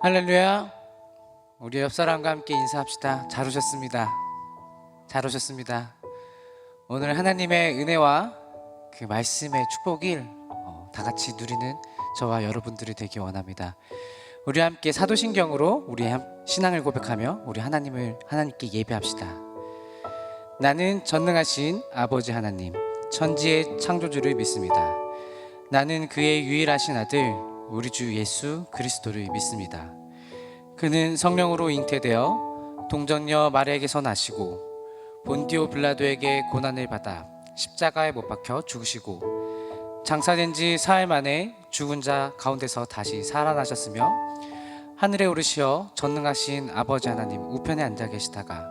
할렐루야. 우리 옆사람과 함께 인사합시다. 잘 오셨습니다. 잘 오셨습니다. 오늘 하나님의 은혜와 그 말씀의 축복을 다 같이 누리는 저와 여러분들이 되기 원합니다. 우리 함께 사도신경으로 우리의 신앙을 고백하며 우리 하나님께 예배합시다. 나는 전능하신 아버지 하나님, 천지의 창조주를 믿습니다. 나는 그의 유일하신 아들 우리 주 예수 그리스도를 믿습니다. 그는 성령으로 잉태되어 동정녀 마리아에게서 나시고 본디오 빌라도에게 고난을 받아 십자가에 못 박혀 죽으시고 장사된 지 사흘 만에 죽은 자 가운데서 다시 살아나셨으며 하늘에 오르시어 전능하신 아버지 하나님 우편에 앉아 계시다가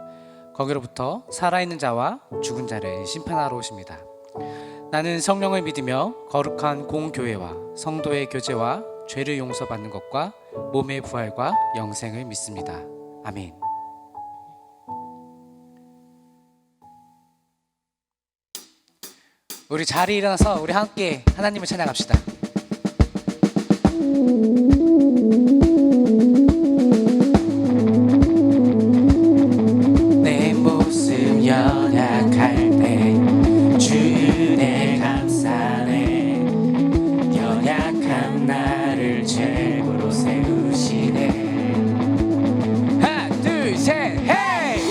거기로부터 살아있는 자와 죽은 자를 심판하러 오십니다. 나는 성령을 믿으며 거룩한 공교회와 성도의 교제와 죄를 용서받는 것과 몸의 부활과 영생을 믿습니다. 아멘. 우리 자리에 일어나서 우리 함께 하나님을 찬양합시다. 내 모습 연약할 때 주의 감사네. 연약한 나를 최고로 세우시네. 하나 둘 셋 헤이.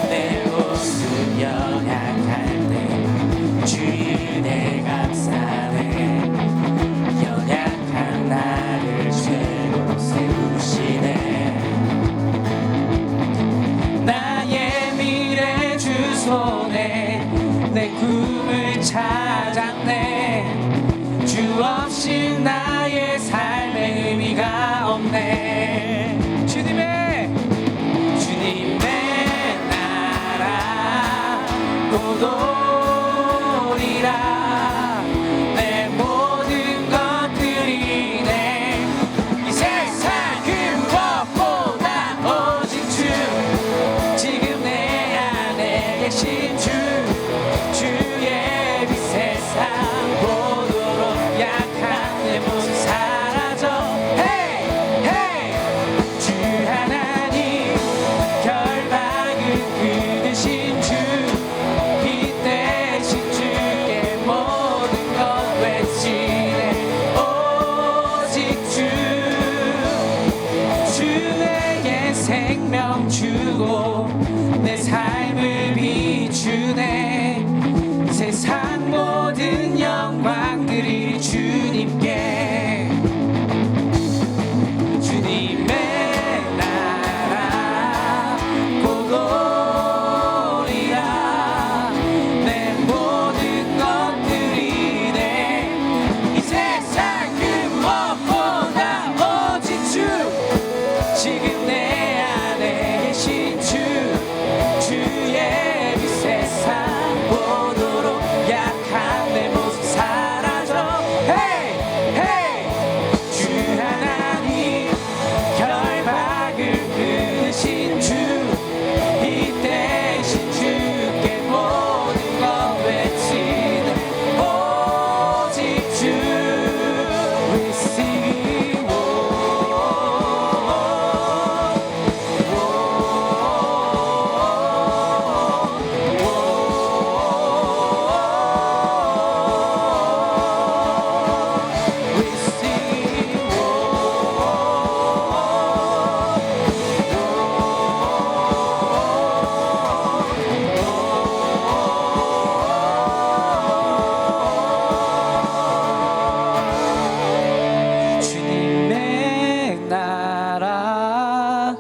내 모습 연약할 때 주의 감사네. 연약한 나를 최고로 세우시네. 나의 미래 주소네. 내 꿈을 찾았네. 주 없이 나의 삶에 의미가 없네. 주님의 나라 고도리라. 내 모든 것들이 내 이 세상 그 무엇보다 오직 주. 지금 내 안에 계신 주. 주의 빛 세상 보도록 약한 내 모습 사라져. 헤이 헤이. 주 하나님 결박을 끊으신 주. 빛 대신 주께 모든 것 외치네. 오직 주. 주 내게 생명 주고 내 삶을 비추네. 세상 모든 영광들이 주님께. 주님의 나라 고도리라. 내 모든 것들이 내 이 세상 그 무엇보다 오직 주. 지금 내 안에 계신 주. 주의 빛 세상 보도록 약한 내 모습 사라져. 헤이 헤이. 주 하나님 결박을 끊으신 주. 빛 대신 주께 모든 것 외치네. 오직 주. Receive. 주님의 나라.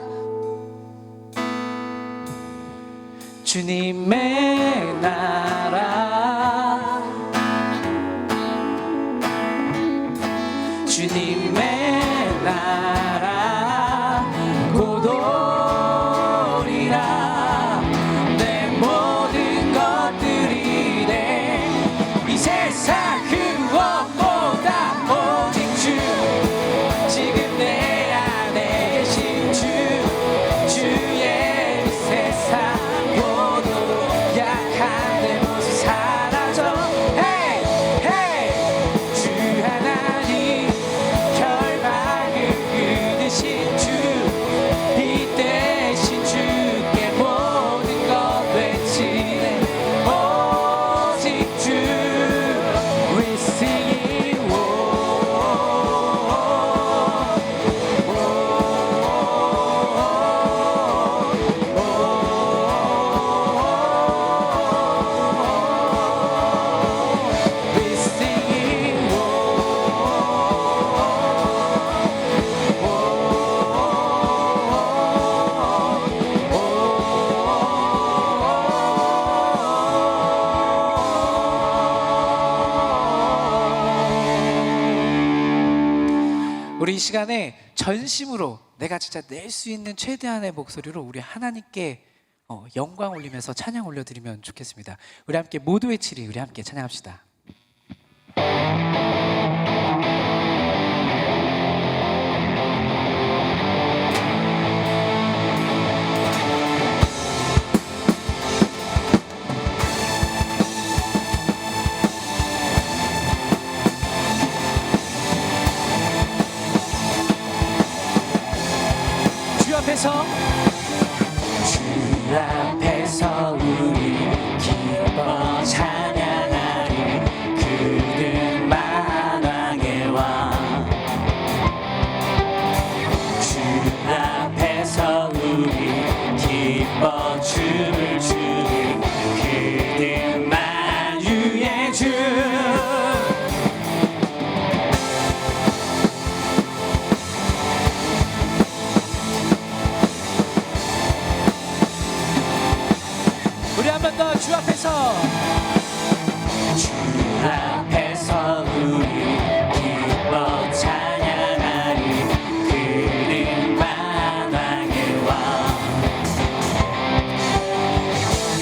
주님의 나라. 주님의 나라 고도리라. 내 모든 것들이 내 이 세상 그 무엇보다 오직 주. 지금 내 안에 계신 주. 주의 우리 이 시간에 전심으로 내가 진짜 낼 수 있는 최대한의 목소리로 우리 하나님께 영광 올리면서 찬양 올려드리면 좋겠습니다. 우리 함께 모두 외치리, 우리 함께 찬양합시다. 주 앞에서 우리 기뻐 찬양하리. 그는 만왕의 왕. 주 앞에서 우리 기뻐 춤을 추리. 그는 만유의 주. 우리 한 번 더 주 앞에서 우리 기뻐 찬양하리. 그는 만왕의 왕.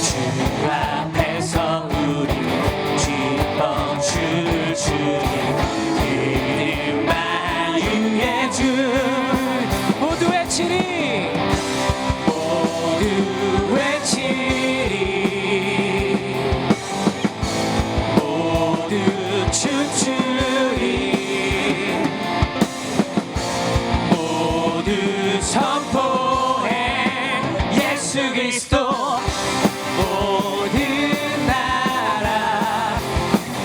주 앞에서 우리 기뻐 춤을 추리. 그는 만유의 주. 모두 외치리, 모두 외치리. 춤추리. 모두 선포해 예수 그리스도. 모든 나라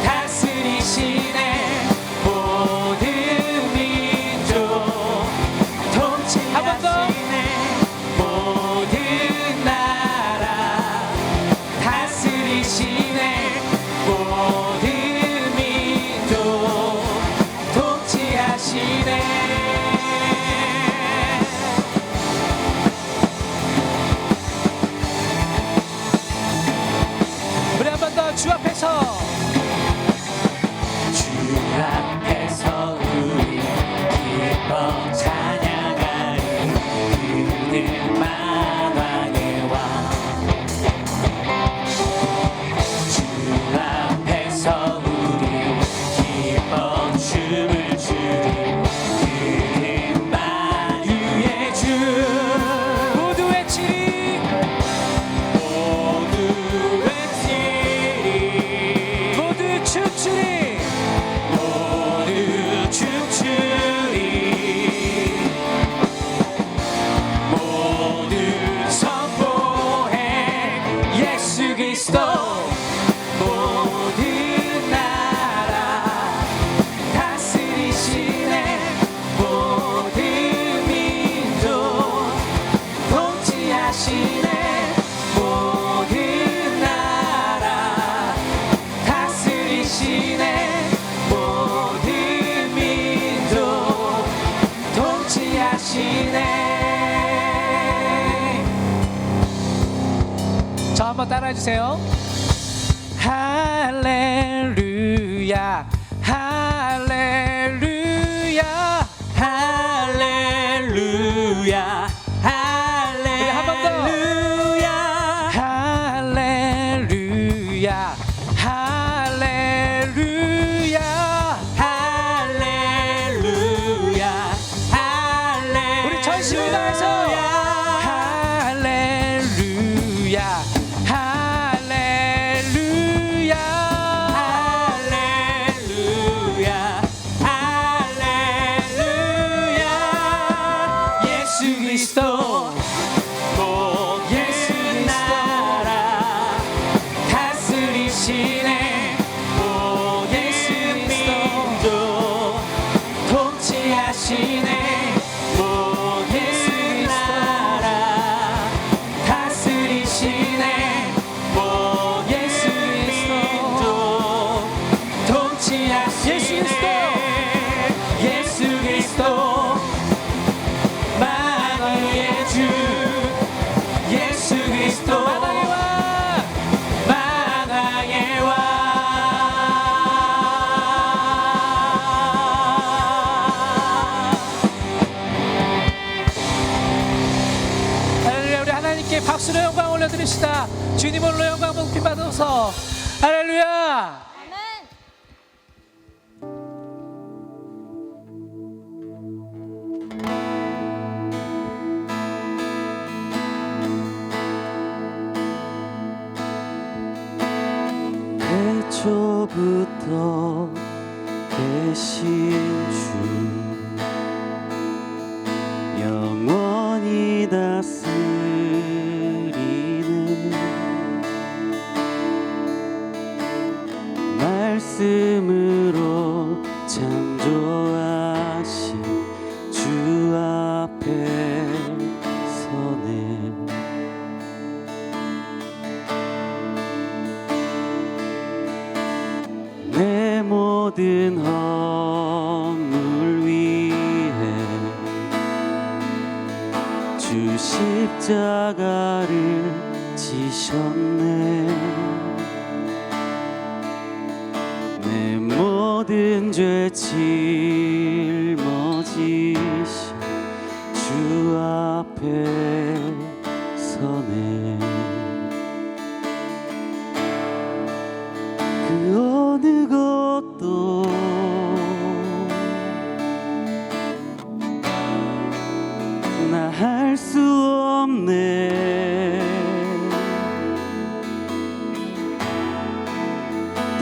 다스리시네. 모든 민족 통치하시네. 모든 나라 다스리시네. 모든 우리 한 번 더 주 앞에서 우리 기뻐 찬양하리. 그는 만왕의 왕. 주 앞에서 우리 기뻐 춤을 추리. 그는 만유의 주. 모두 외치리, 모두 외치리. 모두 춤추리, 모두 춤추리. 모두 선포해 예수 그리스도. 모든 나라 다스리시네. 모든 민족 통치하시네. 모든 나라 다스리시네. 모든 민족 통치하시네. 저 한번 따라해 주세요. 할렐루야, 할렐루야, 할렐루야, 할렐루야. 한 번 더. 할렐루야, 할렐루야, 할렐루야, 할렐루야. 우리 전심을 다해서 할렐루야, 할렐루야, 할렐루야, 할렐루야. 예수 그리스도. 모든 나라 다스리시네. 모든 민족 통치하시네. 모든 나라 다스리시네. 모든 민족 통치하시네. 예수 그리스도. 만왕의 주. 예수 그리스도. 만왕의 왕. 만왕의 왕. 박수로 영광 올려드립시다. 주님 홀로 영광 높이 받아서 할렐루야. 애초부터 계신 주 영원히 다스리는 말씀으로 창조하신 주 앞에 서네 내 모든 허물 위해 주 십자가를 지셨네 내 모든 죄 짊어지신 주 앞에 서네 그 어느 것도 나 할 수 없네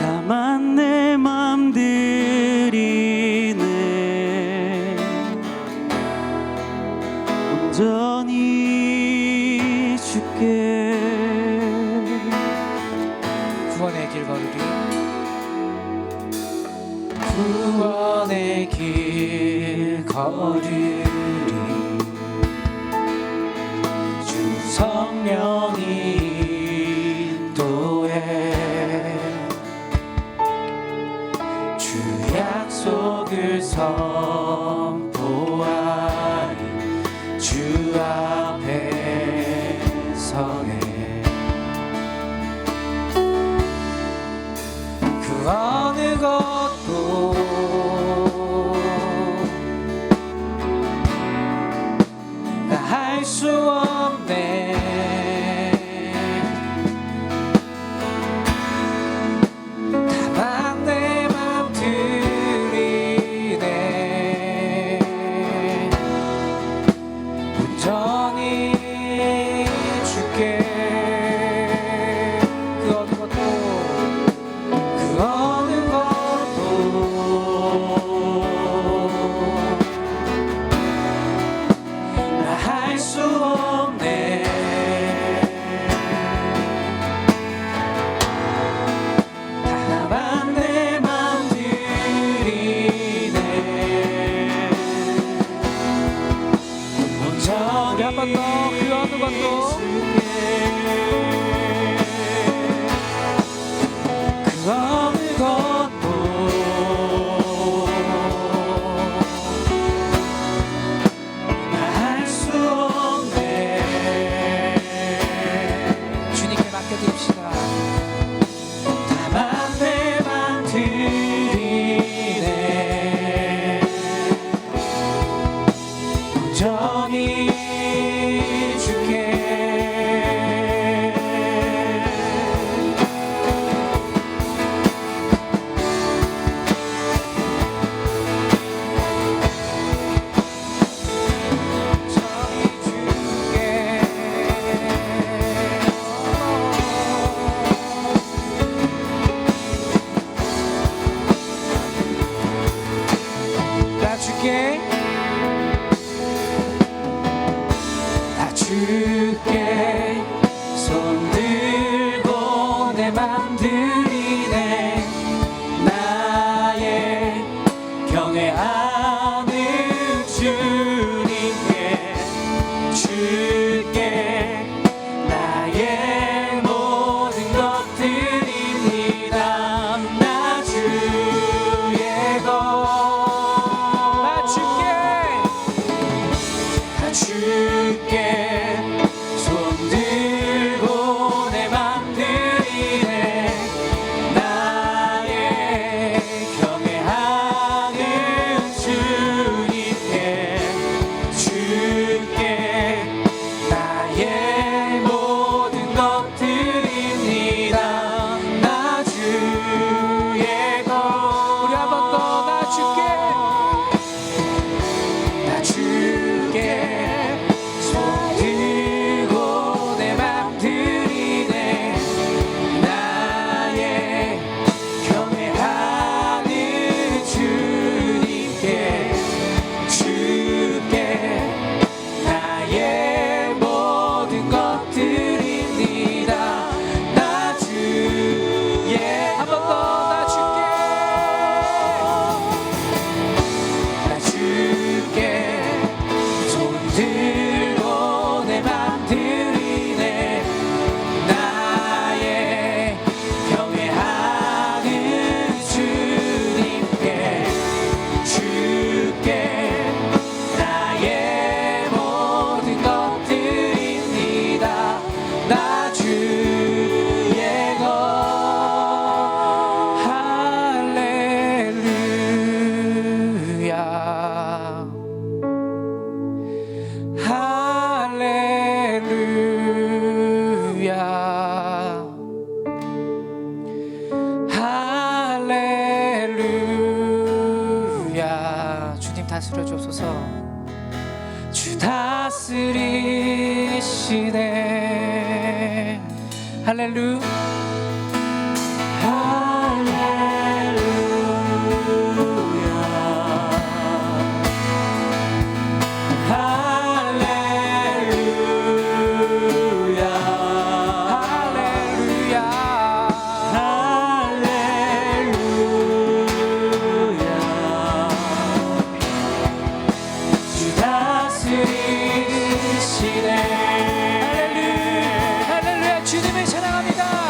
다만 내 맘 들이네 온전히 주께 구원의 길 걸으리. 구원의 길 걸으리. 주 성령이 인도해 주 약속을 선포하리 주 앞에 서네 그 어느 것도 나 할 수 없네 다만 내 맘 들이네 온전히 주께 그 어느 것도 그 어느 것도 나 할 수 없네 다만 내 맘 들이네 온전히 한 번 더 그 어느 것도 그 어느 것도 나 할 수 없네 주님께 맡겨드립시다 다만 내 맘 들이네 온전히 주께 나 줄게 나 줄게 손 들고 내 맘 들이네 나의 경외하는 주님께 줄게 나의 모든 것들입니다 나 주의 것 나 줄게 나 줄게 손 들고 내 맘 들이네 나의 경외하는 다스려 주옵소서. 주 다스리시네. 할렐루야. 주님을 찬양합니다.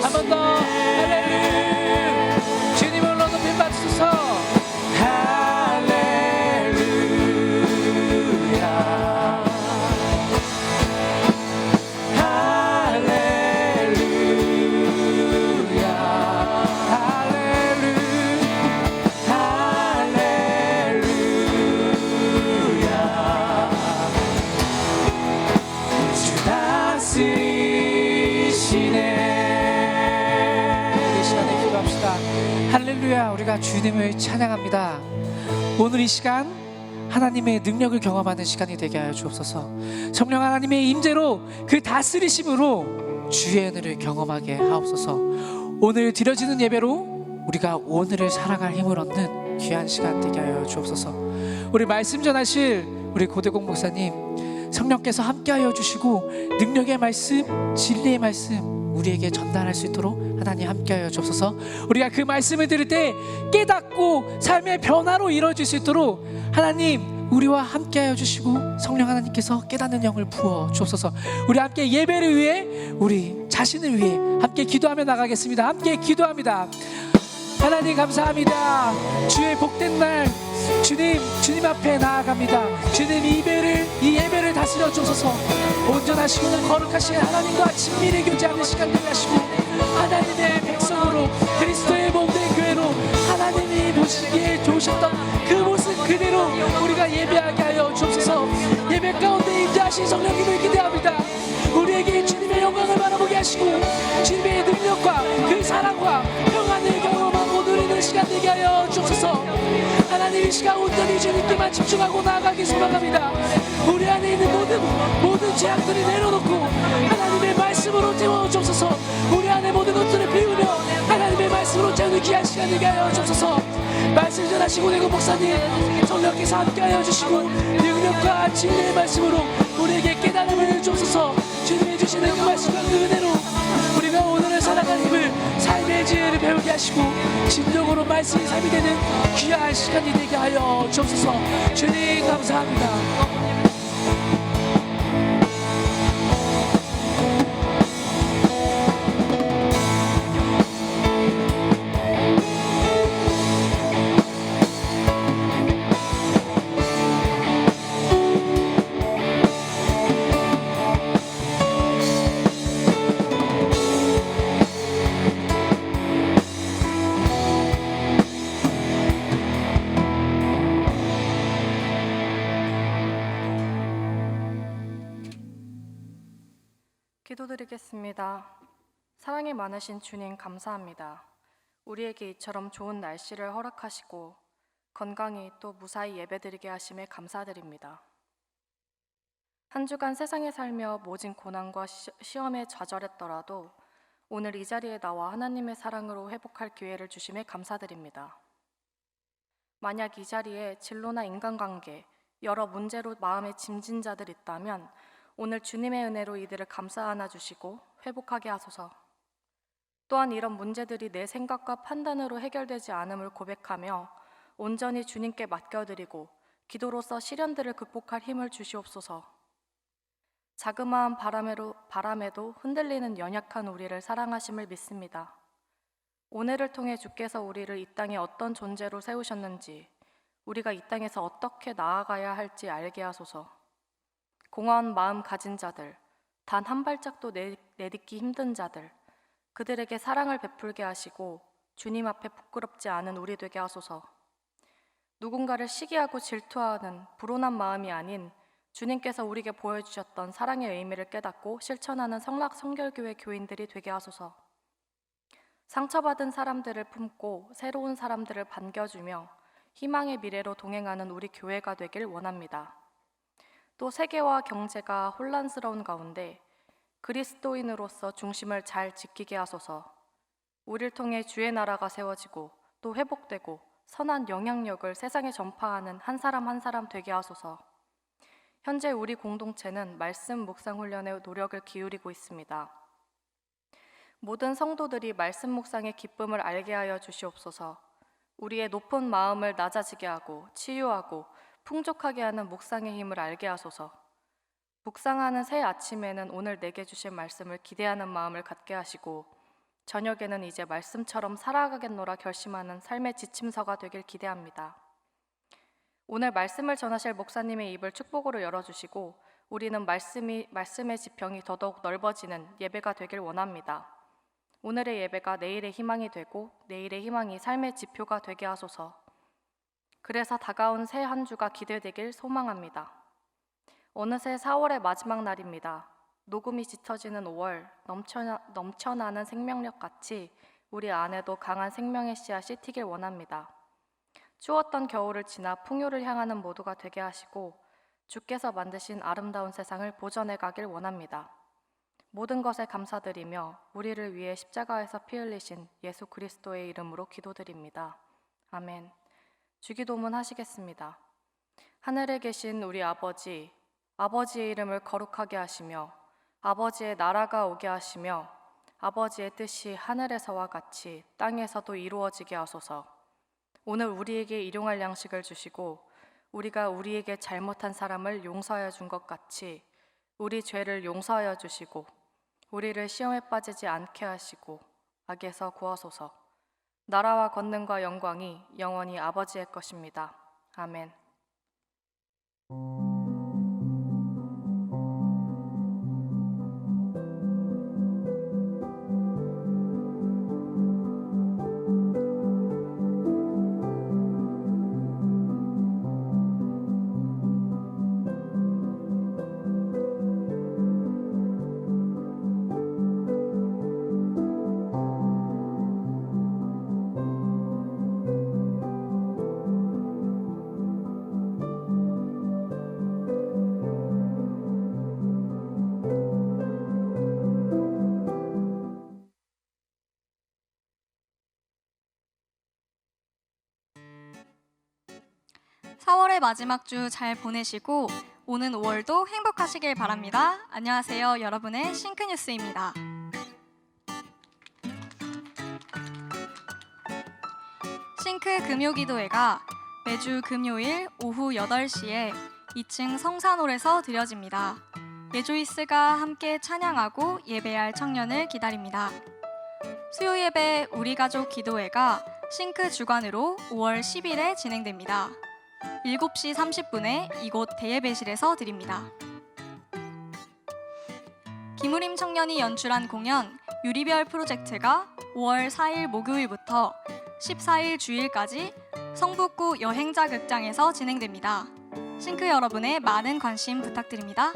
한 번 더 할렐루야. 주님을 높임 받으소서. 할렐루야. 우리가 주님을 찬양합니다. 오늘 이 시간 하나님의 능력을 경험하는 시간이 되게 하여 주옵소서. 성령 하나님의 임재로 그 다스리심으로 주의 은혜를 경험하게 하옵소서. 오늘 드려지는 예배로 우리가 오늘을 살아갈 힘을 얻는 귀한 시간 되게 하여 주옵소서. 우리 말씀 전하실 우리 고대공 목사님, 성령께서 함께하여 주시고 능력의 말씀, 진리의 말씀 우리에게 전달할 수 있도록 하나님 함께하여 주옵소서. 우리가 그 말씀을 들을 때 깨닫고 삶의 변화로 이루어질 수 있도록 하나님 우리와 함께하여 주시고 성령 하나님께서 깨닫는 영을 부어 주옵소서. 우리 함께 예배를 위해, 우리 자신을 위해 함께 기도하며 나가겠습니다. 함께 기도합니다. 하나님 감사합니다. 주의 복된 날 주님 앞에 나아갑니다. 주님 이 예배를 다스려 주소서. 온전하시고 거룩하신 하나님과 친밀히 교제하는 시간 되게 하시고 하나님의 백성으로 그리스도의 몸된 교회로 하나님이 보시기에 좋으셨던 그 모습 그대로 우리가 예배하게 하여 주옵소서. 예배 가운데 임재하신 성령님을 기대합니다. 우리에게 주님의 영광을 바라보게 하시고 주님의 능력과 그 사랑과 평안을 경험하고 누리는 시간 되게 하여 주옵소서. 하나님 이 시간 온전히 주님께만 집중하고 나아가기 소망합니다. 우리 안에 있는 모든 죄악들을 내려놓고 하나님의 말씀으로 채워주옵소서. 우리 안에 모든 것들을 비우며 하나님의 말씀으로 채우는 귀한 시간 되게 하여 주옵소서. 말씀 전하시고 내고 목사님 성령께서 함께하여 주시고 능력과 진리의 말씀으로 우리에게 깨달음을 주옵소서. 주님이 주시는 그 말씀과 그 은혜로 우리가 오늘을 살아갈 힘을, 삶의 지혜를 배우게 하시고 진정으로 말씀이 삶이 되는 귀한 시간이 되게 하여 주옵소서. 주님 감사합니다. 기도드리겠습니다. 사랑이 많으신 주님 감사합니다. 우리에게 이처럼 좋은 날씨를 허락하시고 건강히 또 무사히 예배드리게 하심에 감사드립니다. 한 주간 세상에 살며 모진 고난과 시험에 좌절했더라도 오늘 이 자리에 나와 하나님의 사랑으로 회복할 기회를 주심에 감사드립니다. 만약 이 자리에 진로나 인간관계, 여러 문제로 마음에 짐진 자들 있다면 오늘 주님의 은혜로 이들을 감싸 안아주시고 회복하게 하소서. 또한 이런 문제들이 내 생각과 판단으로 해결되지 않음을 고백하며 온전히 주님께 맡겨드리고 기도로서 시련들을 극복할 힘을 주시옵소서. 자그마한 바람에도 흔들리는 연약한 우리를 사랑하심을 믿습니다. 오늘을 통해 주께서 우리를 이 땅에 어떤 존재로 세우셨는지, 우리가 이 땅에서 어떻게 나아가야 할지 알게 하소서. 공허한 마음 가진 자들, 단 한 발짝도 내딛기 힘든 자들, 그들에게 사랑을 베풀게 하시고 주님 앞에 부끄럽지 않은 우리 되게 하소서. 누군가를 시기하고 질투하는 불온한 마음이 아닌 주님께서 우리에게 보여주셨던 사랑의 의미를 깨닫고 실천하는 성락 성결교회 교인들이 되게 하소서. 상처받은 사람들을 품고 새로운 사람들을 반겨주며 희망의 미래로 동행하는 우리 교회가 되길 원합니다. 또 세계와 경제가 혼란스러운 가운데 그리스도인으로서 중심을 잘 지키게 하소서. 우리를 통해 주의 나라가 세워지고 또 회복되고 선한 영향력을 세상에 전파하는 한 사람 되게 하소서. 현재 우리 공동체는 말씀 묵상 훈련에 노력을 기울이고 있습니다. 모든 성도들이 말씀 묵상의 기쁨을 알게 하여 주시옵소서. 우리의 높은 마음을 낮아지게 하고 치유하고 풍족하게 하는 묵상의 힘을 알게 하소서. 묵상하는 새 아침에는 오늘 내게 주실 말씀을 기대하는 마음을 갖게 하시고 저녁에는 이제 말씀처럼 살아가겠노라 결심하는 삶의 지침서가 되길 기대합니다. 오늘 말씀을 전하실 목사님의 입을 축복으로 열어주시고 우리는 말씀의 지평이 더더욱 넓어지는 예배가 되길 원합니다. 오늘의 예배가 내일의 희망이 되고 내일의 희망이 삶의 지표가 되게 하소서. 그래서 다가온 새 한 주가 기대되길 소망합니다. 어느새 4월의 마지막 날입니다. 녹음이 짙어지는 5월, 넘쳐나는 생명력 같이 우리 안에도 강한 생명의 씨앗이 튀길 원합니다. 추웠던 겨울을 지나 풍요를 향하는 모두가 되게 하시고 주께서 만드신 아름다운 세상을 보전해 가길 원합니다. 모든 것에 감사드리며 우리를 위해 십자가에서 피 흘리신 예수 그리스도의 이름으로 기도드립니다. 아멘. 주기도문 하시겠습니다. 하늘에 계신 우리 아버지, 아버지의 이름을 거룩하게 하시며 아버지의 나라가 오게 하시며 아버지의 뜻이 하늘에서와 같이 땅에서도 이루어지게 하소서. 오늘 우리에게 일용할 양식을 주시고 우리가 우리에게 잘못한 사람을 용서하여 준 것 같이 우리 죄를 용서하여 주시고 우리를 시험에 빠지지 않게 하시고 악에서 구하소서. 나라와 권능과 영광이 영원히 아버지의 것입니다. 아멘. 마지막 주 잘 보내시고 오는 5월도 행복하시길 바랍니다. 안녕하세요. 여러분의 싱크뉴스입니다. 싱크 금요기도회가 매주 금요일 오후 8시에 2층 성산홀에서 드려집니다. 예조이스가 함께 찬양하고 예배할 청년을 기다립니다. 수요 예배 우리 가족 기도회가 싱크 주관으로 5월 10일에 진행됩니다. 7시 30분에 이곳 대예배실에서 드립니다. 김우림 청년이 연출한 공연 유리별 프로젝트가 5월 4일 목요일부터 14일 주일까지 성북구 여행자 극장에서 진행됩니다. 싱크 여러분의 많은 관심 부탁드립니다.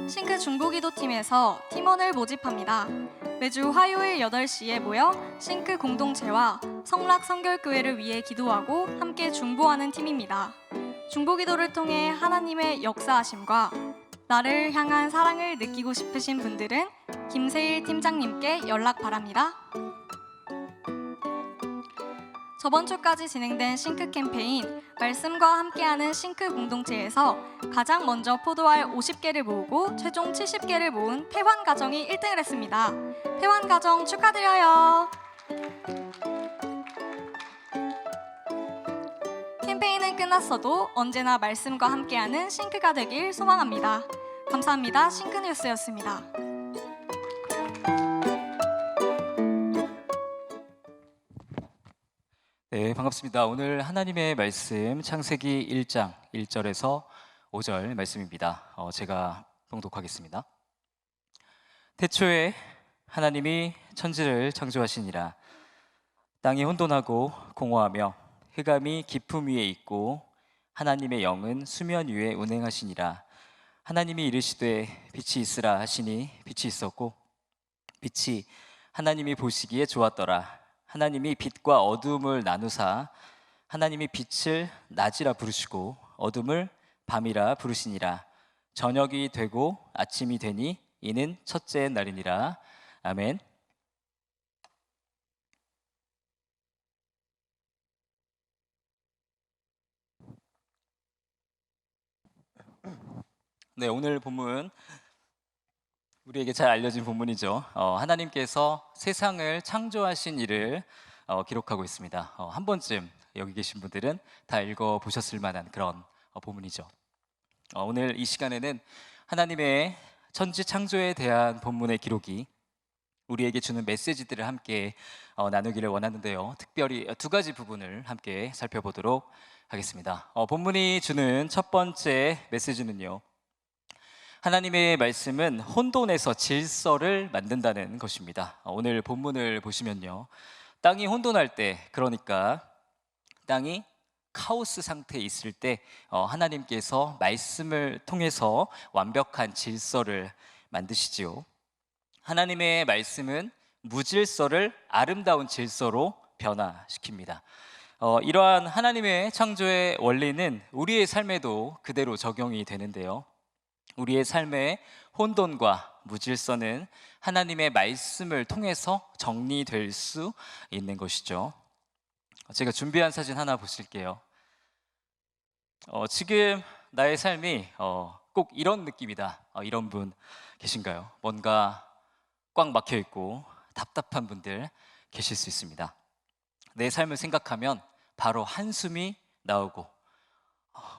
싱크 중보기도팀에서 팀원을 모집합니다. 매주 화요일 8시에 모여 싱크 공동체와 성락 성결교회를 위해 기도하고 함께 중보하는 팀입니다. 중보기도를 통해 하나님의 역사하심과 나를 향한 사랑을 느끼고 싶으신 분들은 김세일 팀장님께 연락 바랍니다. 저번 주까지 진행된 싱크 캠페인 말씀과 함께하는 싱크 공동체에서 가장 먼저 포도알 50개를 모으고 최종 70개를 모은 태환 가정이 1등을 했습니다. 태환 가정 축하드려요. 캠페인은 끝났어도 언제나 말씀과 함께하는 싱크가 되길 소망합니다. 감사합니다. 싱크뉴스였습니다. 네, 반갑습니다. 오늘 하나님의 말씀 창세기 1장 1절에서 5절 말씀입니다. 제가 봉독하겠습니다. 태초에 하나님이 천지를 창조하시니라. 땅이 혼돈하고 공허하며 흑암이 깊음 위에 있고 하나님의 영은 수면 위에 운행하시니라. 하나님이 이르시되 빛이 있으라 하시니 빛이 있었고 빛이 하나님이 보시기에 좋았더라. 하나님이 빛과 어둠을 나누사 하나님이 빛을 낮이라 부르시고 어둠을 밤이라 부르시니라. 저녁이 되고 아침이 되니 이는 첫째 날이니라. 아멘. 네, 오늘 본문 우리에게 잘 알려진 본문이죠. 하나님께서 세상을 창조하신 일을 기록하고 있습니다. 한 번쯤 여기 계신 분들은 다 읽어보셨을 만한 그런 본문이죠. 오늘 이 시간에는 하나님의 천지 창조에 대한 본문의 기록이 우리에게 주는 메시지들을 함께 나누기를 원하는데요. 특별히 두 가지 부분을 함께 살펴보도록 하겠습니다. 본문이 주는 첫 번째 메시지는요, 하나님의 말씀은 혼돈에서 질서를 만든다는 것입니다. 오늘 본문을 보시면요, 땅이 혼돈할 때, 그러니까 땅이 카오스 상태에 있을 때 하나님께서 말씀을 통해서 완벽한 질서를 만드시지요. 하나님의 말씀은 무질서를 아름다운 질서로 변화시킵니다. 이러한 하나님의 창조의 원리는 우리의 삶에도 그대로 적용이 되는데요. 우리의 삶의 혼돈과 무질서는 하나님의 말씀을 통해서 정리될 수 있는 것이죠. 제가 준비한 사진 하나 보실게요. 지금 나의 삶이 꼭 이런 느낌이다, 이런 분 계신가요? 뭔가 꽉 막혀 있고 답답한 분들 계실 수 있습니다. 내 삶을 생각하면 바로 한숨이 나오고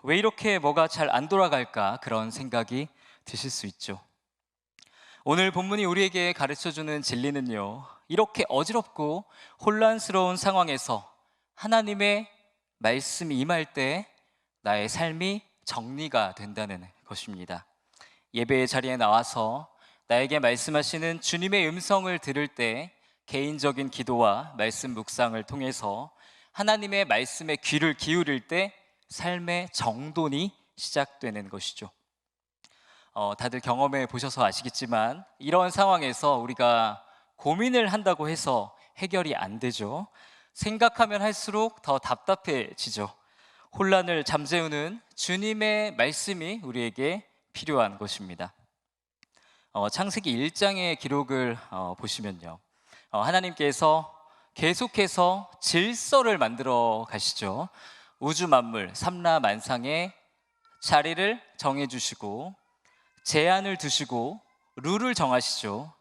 왜 이렇게 뭐가 잘 안 돌아갈까, 그런 생각이 드실 수 있죠. 오늘 본문이 우리에게 가르쳐주는 진리는요, 이렇게 어지럽고 혼란스러운 상황에서 하나님의 말씀이 임할 때 나의 삶이 정리가 된다는 것입니다. 예배의 자리에 나와서 나에게 말씀하시는 주님의 음성을 들을 때 개인적인 기도와 말씀 묵상을 통해서 하나님의 말씀에 귀를 기울일 때 삶의 정돈이 시작되는 것이죠. 다들 경험해 보셔서 아시겠지만 이런 상황에서 우리가 고민을 한다고 해서 해결이 안 되죠. 생각하면 할수록 더 답답해지죠. 혼란을 잠재우는 주님의 말씀이 우리에게 필요한 것입니다. 창세기 1장의 기록을 보시면요, 하나님께서 계속해서 질서를 만들어 가시죠. 우주 만물 삼라만상의 자리를 정해주시고 제한을 두시고 룰을 정하시죠.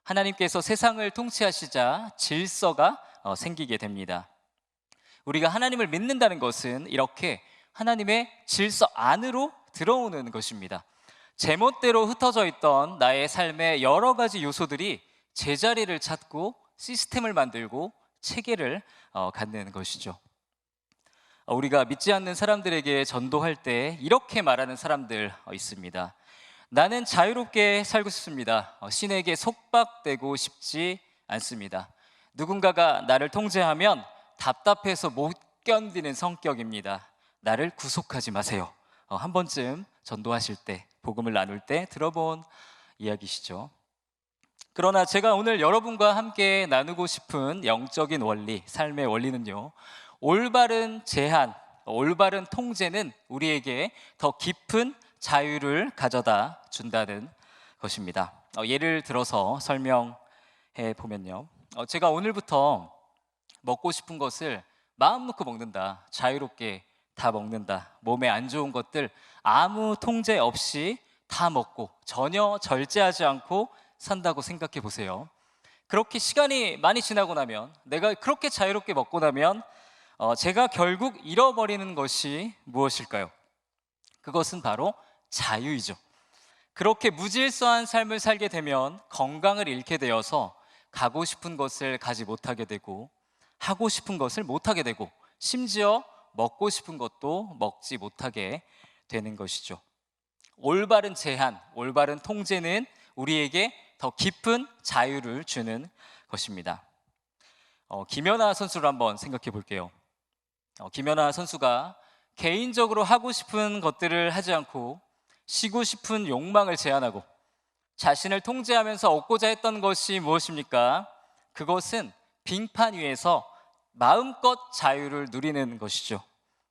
하나님께서 세상을 통치하시자 질서가 생기게 됩니다. 우리가 하나님을 믿는다는 것은 이렇게 하나님의 질서 안으로 들어오는 것입니다. 제멋대로 흩어져 있던 나의 삶의 여러 가지 요소들이 제자리를 찾고 시스템을 만들고 체계를 갖는 것이죠. 우리가 믿지 않는 사람들에게 전도할 때 이렇게 말하는 사람들 있습니다. 나는 자유롭게 살고 싶습니다. 신에게 속박되고 싶지 않습니다. 누군가가 나를 통제하면 답답해서 못 견디는 성격입니다. 나를 구속하지 마세요. 한 번쯤 전도하실 때, 복음을 나눌 때 들어본 이야기시죠. 그러나 제가 오늘 여러분과 함께 나누고 싶은 영적인 원리, 삶의 원리는요, 올바른 제한, 올바른 통제는 우리에게 더 깊은 자유를 가져다 준다는 것입니다. 예를 들어서 설명해 보면요, 제가 오늘부터 먹고 싶은 것을 마음 놓고 먹는다, 자유롭게 다 먹는다, 몸에 안 좋은 것들 아무 통제 없이 다 먹고 전혀 절제하지 않고 산다고 생각해 보세요. 그렇게 시간이 많이 지나고 나면, 내가 그렇게 자유롭게 먹고 나면 제가 결국 잃어버리는 것이 무엇일까요? 그것은 바로 자유이죠. 그렇게 무질서한 삶을 살게 되면 건강을 잃게 되어서 가고 싶은 것을 가지 못하게 되고, 하고 싶은 것을 못하게 되고, 심지어 먹고 싶은 것도 먹지 못하게 되는 것이죠. 올바른 제한, 올바른 통제는 우리에게 더 깊은 자유를 주는 것입니다. 김연아 선수를 한번 생각해 볼게요. 김연아 선수가 개인적으로 하고 싶은 것들을 하지 않고 쉬고 싶은 욕망을 제한하고 자신을 통제하면서 얻고자 했던 것이 무엇입니까? 그것은 빙판 위에서 마음껏 자유를 누리는 것이죠.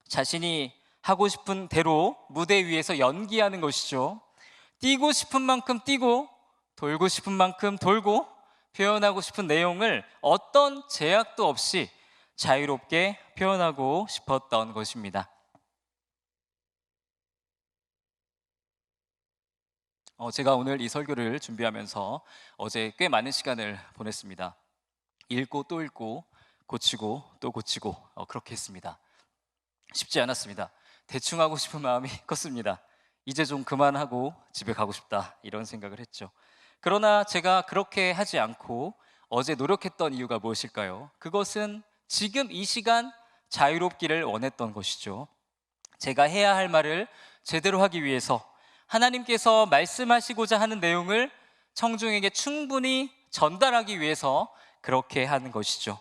자신이 하고 싶은 대로 무대 위에서 연기하는 것이죠. 뛰고 싶은 만큼 뛰고 돌고 싶은 만큼 돌고 표현하고 싶은 내용을 어떤 제약도 없이 자유롭게 표현하고 싶었던 것입니다. 제가 오늘 이 설교를 준비하면서 어제 꽤 많은 시간을 보냈습니다. 읽고 또 읽고 고치고 또 고치고 그렇게 했습니다. 쉽지 않았습니다. 대충 하고 싶은 마음이 컸습니다. 이제 좀 그만하고 집에 가고 싶다 이런 생각을 했죠. 그러나 제가 그렇게 하지 않고 어제 노력했던 이유가 무엇일까요? 그것은 지금 이 시간 자유롭기를 원했던 것이죠. 제가 해야 할 말을 제대로 하기 위해서 하나님께서 말씀하시고자 하는 내용을 청중에게 충분히 전달하기 위해서 그렇게 하는 것이죠.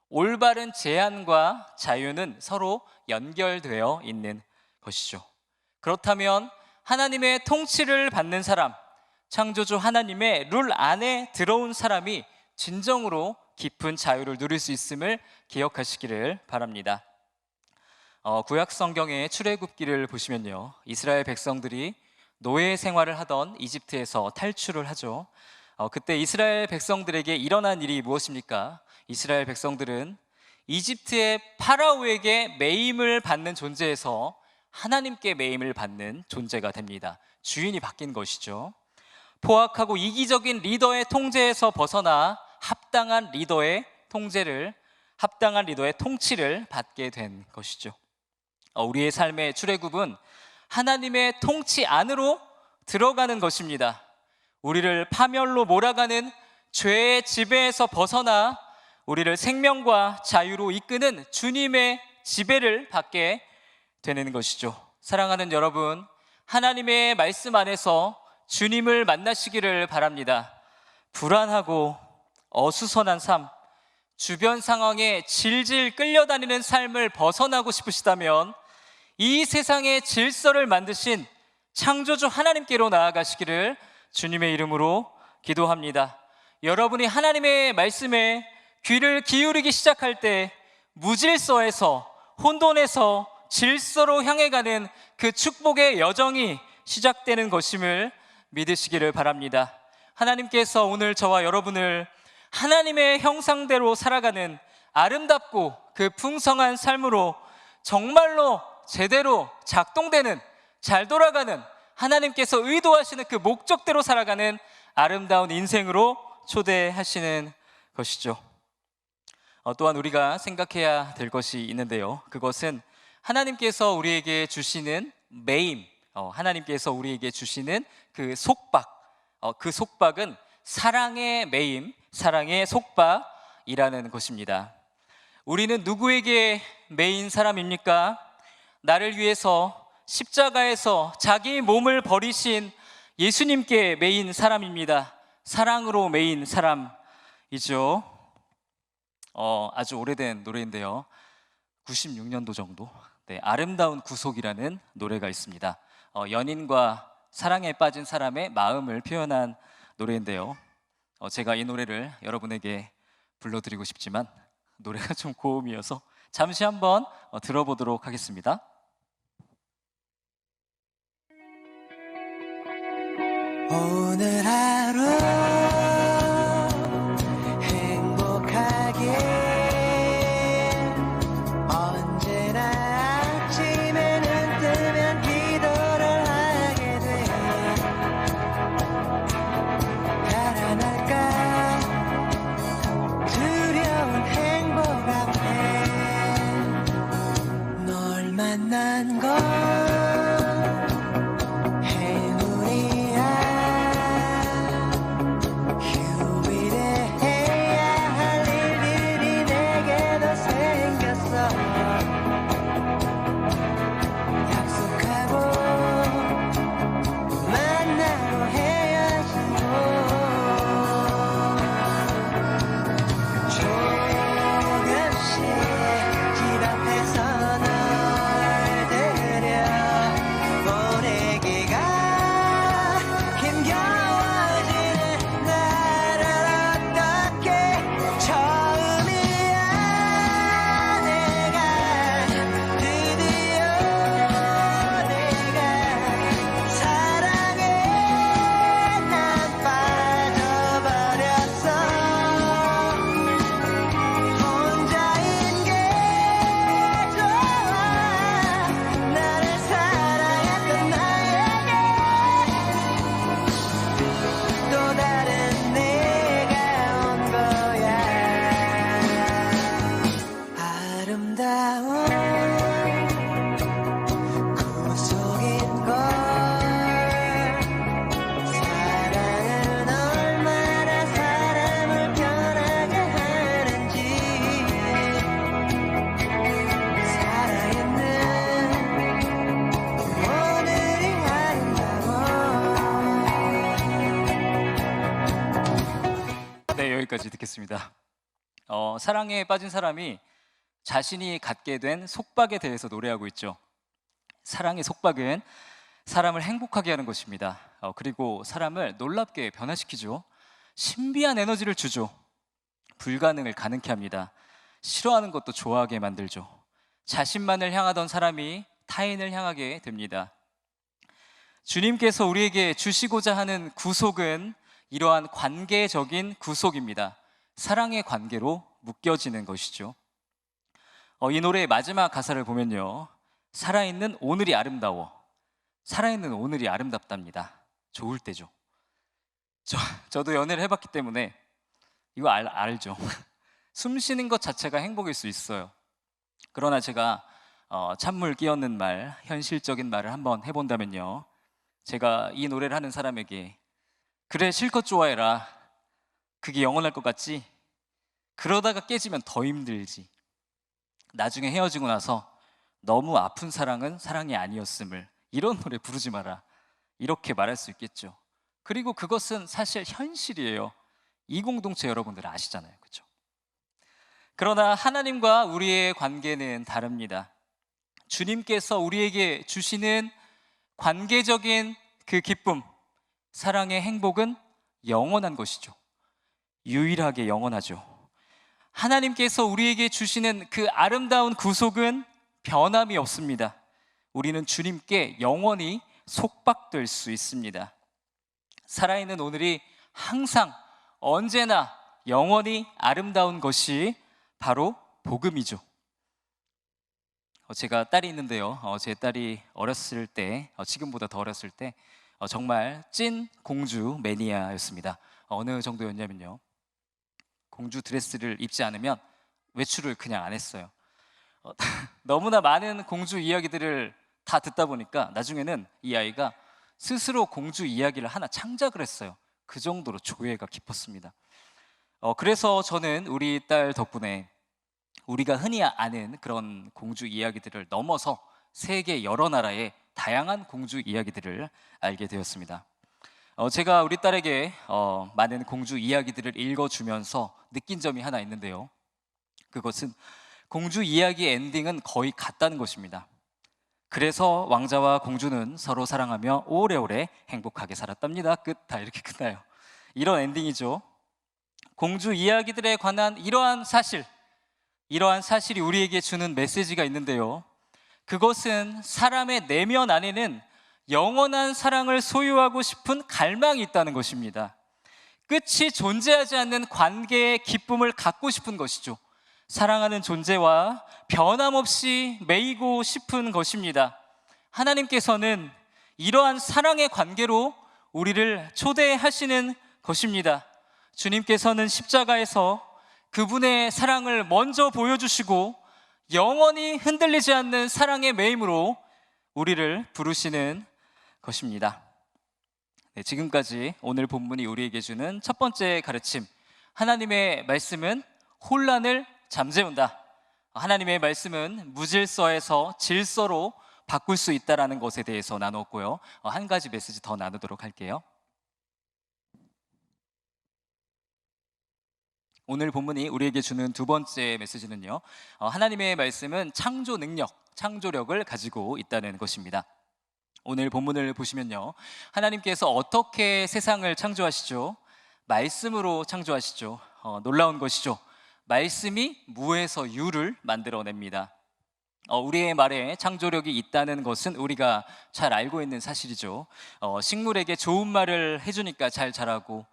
올바른 제한과 자유는 서로 연결되어 있는 것이죠. 그렇다면 하나님의 통치를 받는 사람, 창조주 하나님의 룰 안에 들어온 사람이 진정으로 깊은 자유를 누릴 수 있음을 기억하시기를 바랍니다. 구약 성경의 출애굽기를 보시면요, 이스라엘 백성들이 노예 생활을 하던 이집트에서 탈출을 하죠. 그때 이스라엘 백성들에게 일어난 일이 무엇입니까? 이스라엘 백성들은 이집트의 파라오에게 매임을 받는 존재에서 하나님께 매임을 받는 존재가 됩니다. 주인이 바뀐 것이죠. 포악하고 이기적인 리더의 통제에서 벗어나 합당한 리더의 통치를 받게 된 것이죠. 우리의 삶의 출애굽은 하나님의 통치 안으로 들어가는 것입니다. 우리를 파멸로 몰아가는 죄의 지배에서 벗어나 우리를 생명과 자유로 이끄는 주님의 지배를 받게 되는 것이죠. 사랑하는 여러분, 하나님의 말씀 안에서 주님을 만나시기를 바랍니다. 불안하고 어수선한 삶, 주변 상황에 질질 끌려다니는 삶을 벗어나고 싶으시다면 이 세상의 질서를 만드신 창조주 하나님께로 나아가시기를 주님의 이름으로 기도합니다. 여러분이 하나님의 말씀에 귀를 기울이기 시작할 때 무질서에서 혼돈에서 질서로 향해 가는 그 축복의 여정이 시작되는 것임을 믿으시기를 바랍니다. 하나님께서 오늘 저와 여러분을 하나님의 형상대로 살아가는 아름답고 그 풍성한 삶으로 정말로 제대로 작동되는, 잘 돌아가는, 하나님께서 의도하시는 그 목적대로 살아가는 아름다운 인생으로 초대하시는 것이죠. 또한 우리가 생각해야 될 것이 있는데요, 그것은 하나님께서 우리에게 주시는 매임, 하나님께서 우리에게 주시는 그 속박, 그 속박은 사랑의 매임, 사랑의 속박이라는 것입니다. 우리는 누구에게 매인 사람입니까? 나를 위해서 십자가에서 자기 몸을 버리신 예수님께 매인 사람입니다. 사랑으로 매인 사람이죠. 아주 오래된 노래인데요, 96년도 정도, 아름다운 구속이라는 노래가 있습니다. 연인과 사랑에 빠진 사람의 마음을 표현한 노래인데요, 제가 이 노래를 여러분에게 불러드리고 싶지만 노래가 좀 고음이어서 잠시 한번 들어보도록 하겠습니다. 오늘 하루 행복하게 언제나 아침에 눈 뜨면 기도를 하게 돼 달아날까 두려운 행복 앞에 널 만난 건 여기까지 듣겠습니다. 사랑에 빠진 사람이 자신이 갖게 된 속박에 대해서 노래하고 있죠. 사랑의 속박은 사람을 행복하게 하는 것입니다. 그리고 사람을 놀랍게 변화시키죠. 신비한 에너지를 주죠. 불가능을 가능케 합니다. 싫어하는 것도 좋아하게 만들죠. 자신만을 향하던 사람이 타인을 향하게 됩니다. 주님께서 우리에게 주시고자 하는 구속은 이러한 관계적인 구속입니다. 사랑의 관계로 묶여지는 것이죠. 이 노래의 마지막 가사를 보면요, 살아있는 오늘이 아름다워. 살아있는 오늘이 아름답답니다. 좋을 때죠. 저도 연애를 해봤기 때문에 이거 알죠. 숨 쉬는 것 자체가 행복일 수 있어요. 그러나 제가 찬물 끼얹는 말, 현실적인 말을 한번 해본다면요, 제가 이 노래를 하는 사람에게 그래 실컷 좋아해라, 그게 영원할 것 같지? 그러다가 깨지면 더 힘들지. 나중에 헤어지고 나서 너무 아픈 사랑은 사랑이 아니었음을, 이런 노래 부르지 마라, 이렇게 말할 수 있겠죠. 그리고 그것은 사실 현실이에요. 이 공동체 여러분들 아시잖아요, 그렇죠? 그러나 하나님과 우리의 관계는 다릅니다. 주님께서 우리에게 주시는 관계적인 그 기쁨, 사랑의 행복은 영원한 것이죠. 유일하게 영원하죠. 하나님께서 우리에게 주시는 그 아름다운 구속은 변함이 없습니다. 우리는 주님께 영원히 속박될 수 있습니다. 살아있는 오늘이 항상 언제나 영원히 아름다운 것이 바로 복음이죠. 제가 딸이 있는데요, 제 딸이 어렸을 때, 지금보다 더 어렸을 때 정말 찐 공주 매니아였습니다. 어느 정도였냐면요, 공주 드레스를 입지 않으면 외출을 그냥 안 했어요. 너무나 많은 공주 이야기들을 다 듣다 보니까 나중에는 이 아이가 스스로 공주 이야기를 하나 창작을 했어요. 그 정도로 조예가 깊었습니다. 그래서 저는 우리 딸 덕분에 우리가 흔히 아는 그런 공주 이야기들을 넘어서 세계 여러 나라의 다양한 공주 이야기들을 알게 되었습니다. 제가 우리 딸에게 많은 공주 이야기들을 읽어주면서 느낀 점이 하나 있는데요, 그것은 공주 이야기의 엔딩은 거의 같다는 것입니다. 그래서 왕자와 공주는 서로 사랑하며 오래오래 행복하게 살았답니다. 끝. 다 이렇게 끝나요. 이런 엔딩이죠. 공주 이야기들에 관한 이러한 사실이 우리에게 주는 메시지가 있는데요, 그것은 사람의 내면 안에는 영원한 사랑을 소유하고 싶은 갈망이 있다는 것입니다. 끝이 존재하지 않는 관계의 기쁨을 갖고 싶은 것이죠. 사랑하는 존재와 변함없이 매이고 싶은 것입니다. 하나님께서는 이러한 사랑의 관계로 우리를 초대하시는 것입니다. 주님께서는 십자가에서 그분의 사랑을 먼저 보여주시고 영원히 흔들리지 않는 사랑의 매임으로 우리를 부르시는 것입니다. 네, 지금까지 오늘 본문이 우리에게 주는 첫 번째 가르침, 하나님의 말씀은 혼란을 잠재운다. 하나님의 말씀은 무질서에서 질서로 바꿀 수 있다는 것에 대해서 나눴고요, 한 가지 메시지 더 나누도록 할게요. 오늘 본문이 우리에게 주는 두 번째 메시지는요, 하나님의 말씀은 창조 능력, 창조력을 가지고 있다는 것입니다. 오늘 본문을 보시면요, 하나님께서 어떻게 세상을 창조하시죠? 말씀으로 창조하시죠. 놀라운 것이죠. 말씀이 무에서 유를 만들어냅니다. 우리의 말에 창조력이 있다는 것은 우리가 잘 알고 있는 사실이죠. 식물에게 좋은 말을 해주니까 잘 자라고,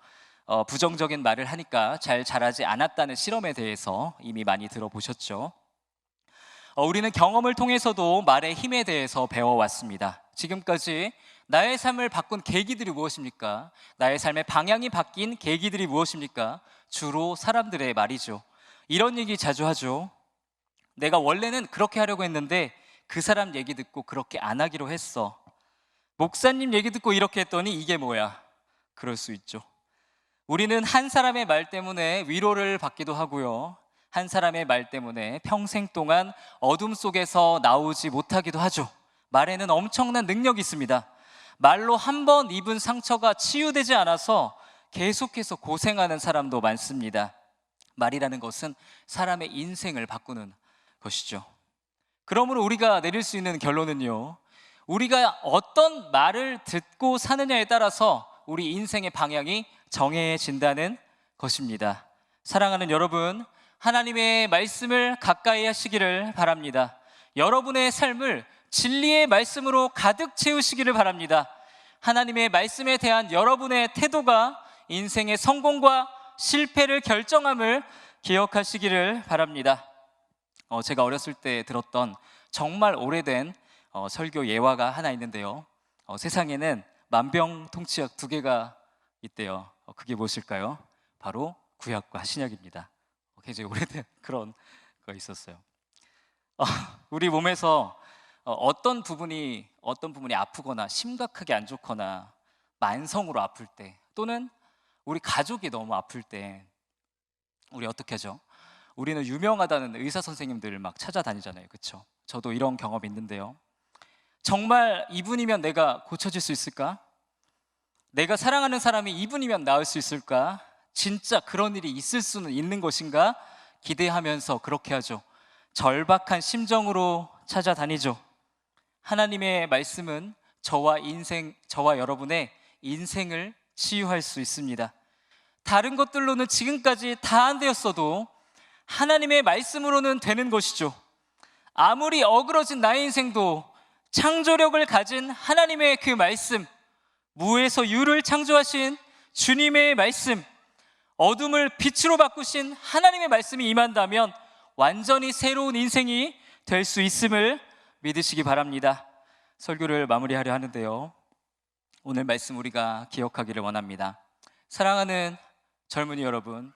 부정적인 말을 하니까 잘 자라지 않았다는 실험에 대해서 이미 많이 들어보셨죠. 우리는 경험을 통해서도 말의 힘에 대해서 배워왔습니다. 지금까지 나의 삶을 바꾼 계기들이 무엇입니까? 나의 삶의 방향이 바뀐 계기들이 무엇입니까? 주로 사람들의 말이죠. 이런 얘기 자주 하죠. 내가 원래는 그렇게 하려고 했는데 그 사람 얘기 듣고 그렇게 안 하기로 했어. 목사님 얘기 듣고 이렇게 했더니 이게 뭐야? 그럴 수 있죠. 우리는 한 사람의 말 때문에 위로를 받기도 하고요, 한 사람의 말 때문에 평생 동안 어둠 속에서 나오지 못하기도 하죠. 말에는 엄청난 능력이 있습니다. 말로 한 번 입은 상처가 치유되지 않아서 계속해서 고생하는 사람도 많습니다. 말이라는 것은 사람의 인생을 바꾸는 것이죠. 그러므로 우리가 내릴 수 있는 결론은요, 우리가 어떤 말을 듣고 사느냐에 따라서 우리 인생의 방향이 정해진다는 것입니다. 사랑하는 여러분, 하나님의 말씀을 가까이 하시기를 바랍니다. 여러분의 삶을 진리의 말씀으로 가득 채우시기를 바랍니다. 하나님의 말씀에 대한 여러분의 태도가 인생의 성공과 실패를 결정함을 기억하시기를 바랍니다. 제가 어렸을 때 들었던 정말 오래된 설교 예화가 하나 있는데요. 세상에는 만병통치약 2개가 있대요. 그게 무엇일까요? 바로 구약과 신약입니다. 굉장히 오래된 그런 거 있었어요. 우리 몸에서 어떤 부분이 아프거나 심각하게 안 좋거나 만성으로 아플 때, 또는 우리 가족이 너무 아플 때 우리 어떻게 하죠? 우리는 유명하다는 의사 선생님들을 막 찾아다니잖아요. 그렇죠? 저도 이런 경험이 있는데요. 정말 이분이면 내가 고쳐질 수 있을까? 내가 사랑하는 사람이 이분이면 나을 수 있을까? 진짜 그런 일이 있을 수는 있는 것인가? 기대하면서 그렇게 하죠. 절박한 심정으로 찾아다니죠. 하나님의 말씀은 저와 여러분의 인생을 치유할 수 있습니다. 다른 것들로는 지금까지 다 안 되었어도 하나님의 말씀으로는 되는 것이죠. 아무리 어그러진 나의 인생도 창조력을 가진 하나님의 그 말씀, 무에서 유를 창조하신 주님의 말씀, 어둠을 빛으로 바꾸신 하나님의 말씀이 임한다면 완전히 새로운 인생이 될 수 있음을 믿으시기 바랍니다. 설교를 마무리하려 하는데요, 오늘 말씀 우리가 기억하기를 원합니다. 사랑하는 젊은이 여러분,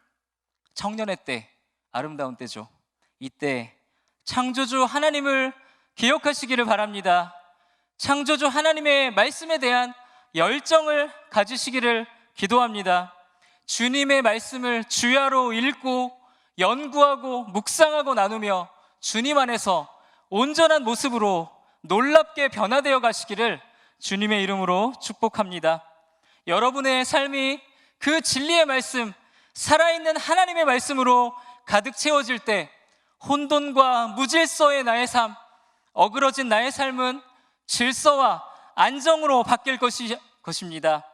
청년의 때, 아름다운 때죠. 이때 창조주 하나님을 기억하시기를 바랍니다. 창조주 하나님의 말씀에 대한 열정을 가지시기를 기도합니다. 주님의 말씀을 주야로 읽고 연구하고 묵상하고 나누며 주님 안에서 온전한 모습으로 놀랍게 변화되어 가시기를 주님의 이름으로 축복합니다. 여러분의 삶이 그 진리의 말씀, 살아있는 하나님의 말씀으로 가득 채워질 때 혼돈과 무질서의 나의 삶, 어그러진 나의 삶은 질서와 안정으로 바뀔 것입니다.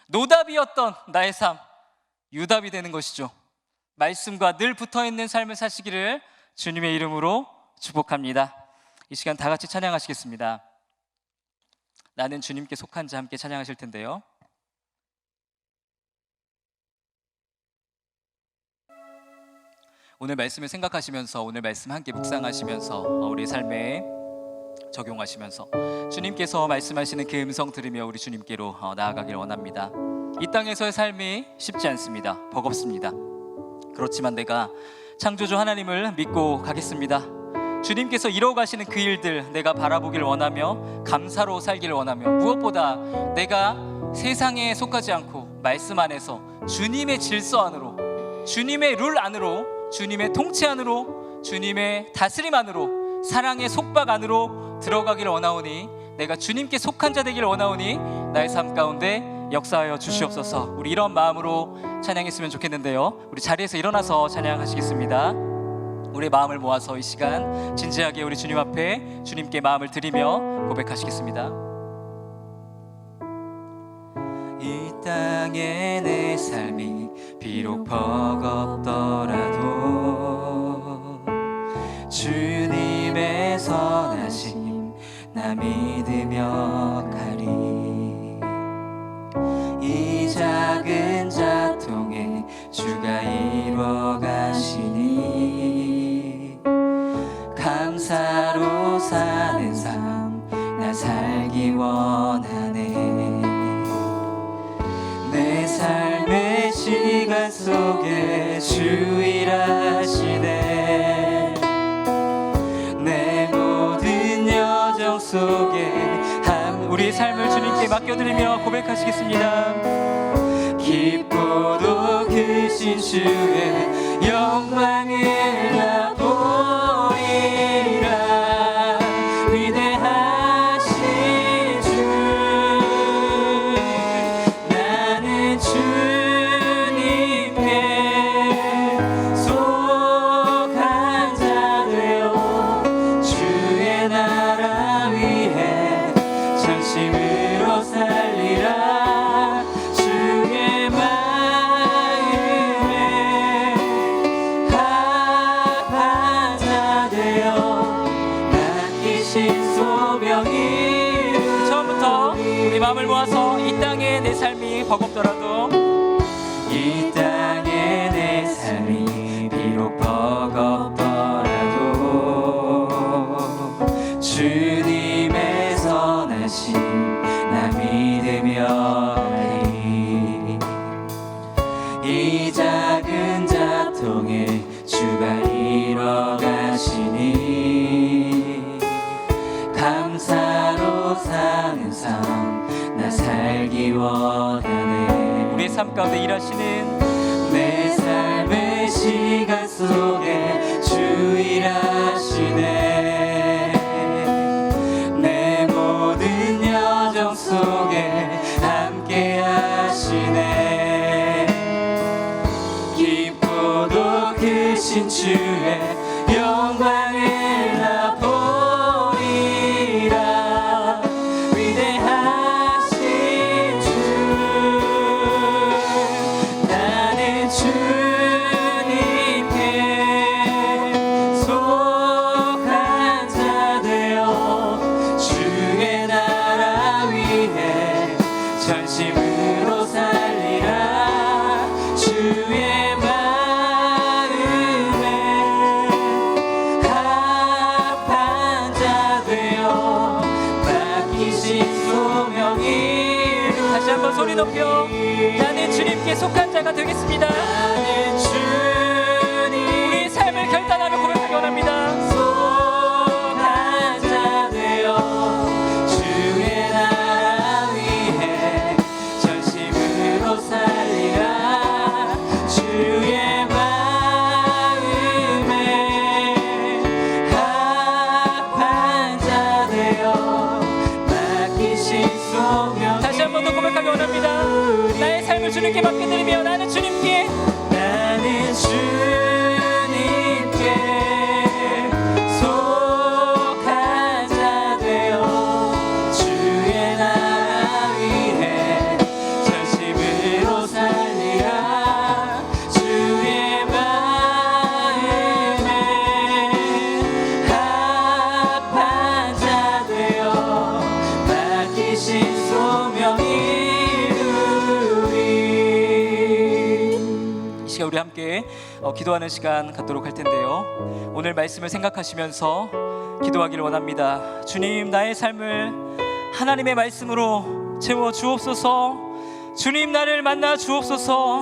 노답이었던 나의 삶, 유답이 되는 것이죠. 말씀과 늘 붙어있는 삶을 사시기를 주님의 이름으로 축복합니다. 이 시간 다 같이 찬양하시겠습니다. 나는 주님께 속한 자 함께 찬양하실 텐데요. 오늘 말씀을 생각하시면서, 오늘 말씀 함께 묵상하시면서, 우리 삶에 적용하시면서 주님께서 말씀하시는 그 음성 들으며 우리 주님께로 나아가길 원합니다. 이 땅에서의 삶이 쉽지 않습니다. 버겁습니다. 그렇지만 내가 창조주 하나님을 믿고 가겠습니다. 주님께서 이루어가시는 그 일들 내가 바라보길 원하며 감사로 살길 원하며, 무엇보다 내가 세상에 속하지 않고 말씀 안에서 주님의 질서 안으로, 주님의 룰 안으로, 주님의 통치 안으로, 주님의 다스림 안으로, 사랑의 속박 안으로 들어가길 원하오니, 내가 주님께 속한 자 되길 원하오니 나의 삶 가운데 역사하여 주시옵소서. 우리 이런 마음으로 찬양했으면 좋겠는데요, 우리 자리에서 일어나서 찬양하시겠습니다. 우리 마음을 모아서 이 시간 진지하게 우리 주님 앞에 주님께 마음을 드리며 고백하시겠습니다. 이 땅에 내 삶이 비록 버겁더라도 주님의 선하심 나 믿으며 가리. 이 작은 자통에 주가 이루어 가시니 감사로 사는 삶 나 살기 원하네. 내 삶의 시간 속에 주 일하시네. 내 모든 여정 속에 우리의 삶을 주님께 맡겨드리며 고백하시겠습니다. 깊고도 크신 주의 영광을 나 보리라. 위대하신 주, 나는 주 버겁더라도 이 땅의 내 삶이 비록 버겁더라도 주님의 선하심 나 믿으며 가리. 이 작은 자통에 주가 이뤄 가시니 감사로 사는 삶 나 살기 원하네. 우리의 삶 가운데 일하시는 내 삶의 시간 속에 주 일하시네. 내 모든 여정 속에 함께 하시네. 깊고도 크신 주의 영광을 나 보리라. 위대하신 주 나는 주님께 속한 자 되어 주의 나라 위해 전심으로 살리라. 주의 마음에 합한 자 되어 맡기신 소명이. 다시 한번 소리 높여 나는 주님께 속한 자가 되겠습니다. 나는 주님 우리의 삶을 결단하며 고백하기 원합니다. 속한 자 되어 주의 나라 위해 전심으로 살리라. 주의 마음에 합한 자 되어 맡기신 소명. 다시 한 번 더 고백하기 원합니다. 나의 삶을 주님께 맡겨드리며 나는 주님께 속한 자 되어 주의 나라 위해 전심으로 살리라. 주의 마음에 합한 자 되어 맡기신 소명이. 이 시간 우리 함께 기도하는 시간 갖도록 할 텐데요. 오늘 말씀을 생각하시면서 기도하기를 원합니다. 주님, 나의 삶을 하나님의 말씀으로 채워 주옵소서. 주님, 나를 만나 주옵소서.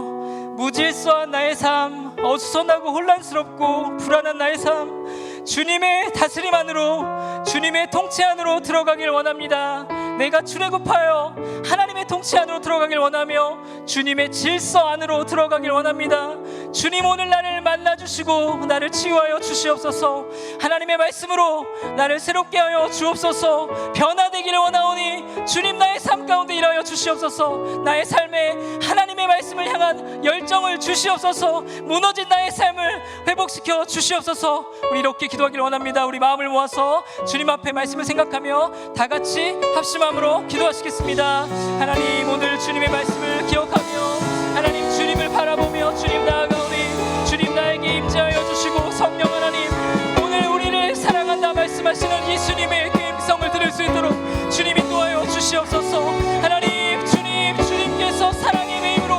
무질서한 나의 삶, 어수선하고 혼란스럽고 불안한 나의 삶, 주님의 다스림 안으로, 주님의 통치 안으로 들어가길 원합니다. 내가 출애굽하여 하나님의 통치 안으로 들어가길 원하며 주님의 질서 안으로 들어가길 원합니다. 주님, 오늘 나를 만나주시고 나를 치유하여 주시옵소서. 하나님의 말씀으로 나를 새롭게 하여 주옵소서. 변화되기를 원하오니 주님, 나의 삶 가운데 일하여 주시옵소서. 나의 삶에 하나님의 말씀을 향한 열정을 주시옵소서. 무너진 나의 삶을 회복시켜 주시옵소서. 우리 이렇게 기도하기를 원합니다. 우리 마음을 모아서 주님 앞에 말씀을 생각하며 다 같이 합심함으로 기도하시겠습니다. 하나님, 오늘 주님의 말씀을 기억하며 하나님 주님을 바라보며 주님 나아가오니 주님 나에게 임재하여 주시고, 성령 하나님, 오늘 우리를 사랑한다 말씀하시는 예수님의 그 음성을 들을 수 있도록 주님 인도하여 주시옵소서. 하나님, 주님께서 사랑의 매임으로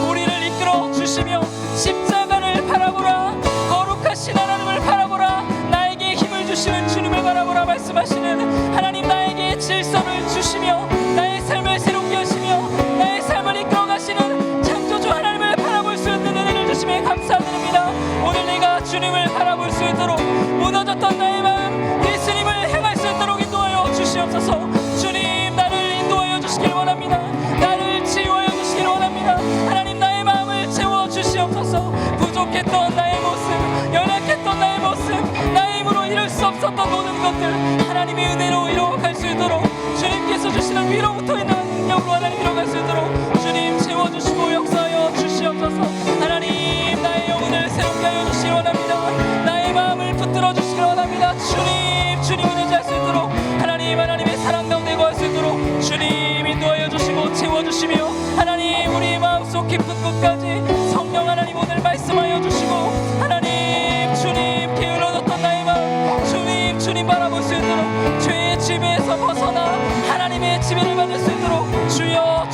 우리를 이끌어 주시며 십자가를 바라보라, 거룩하신 하나님을 바라보라, 나에게 힘을 주시는 주님을 바라보라 말씀하시는 하나님, 나에게 질서를 주시며 나의 삶을 새롭게 하시며 나의 삶을 이끌어 가시는 창조주 하나님을 바라볼 수 있는 은혜를 주심에 감사드립니다. 오늘 내가 주님을 바라볼 수 있도록 무너졌던 나의 마음 예수님을 향할 수 있도록 인도하여 주시옵소서. 주님, 나를 인도하여 주시길 원합니다. 나를 치유하여 주시길 원합니다. 하나님, 나의 마음을 채워 주시옵소서. 부족했던 나의 모습, 연약했던 나의 모습, 나의 힘으로 이룰 수 없었던 모든 것들 하나님의 은혜로 이뤄갈 수 있도록, 주님께서 주시는 위로부터 있는 능력으로 하나님 이뤄갈 수 있도록 주님 채워주시고 역사하여 주시옵소서. 하나님, 나의 영혼을 새롭게 하여 주시기 원합니다. 나의 마음을 붙들어 주시기 원합니다. 주님을 의지할 수 있도록 하나님의 사랑 가운데 거할 수 있도록 주님 인도하여 주시고 채워주시며, 하나님 우리의 마음속 깊은 곳까지 성령 하나님 오늘 말씀하여 주시고, 하나님 주님 게을러졌던 나의 마음 주님 바라볼 수 있도록, 죄의 지배에서 벗어나 하나님의 지배를 받을 수 있도록 주여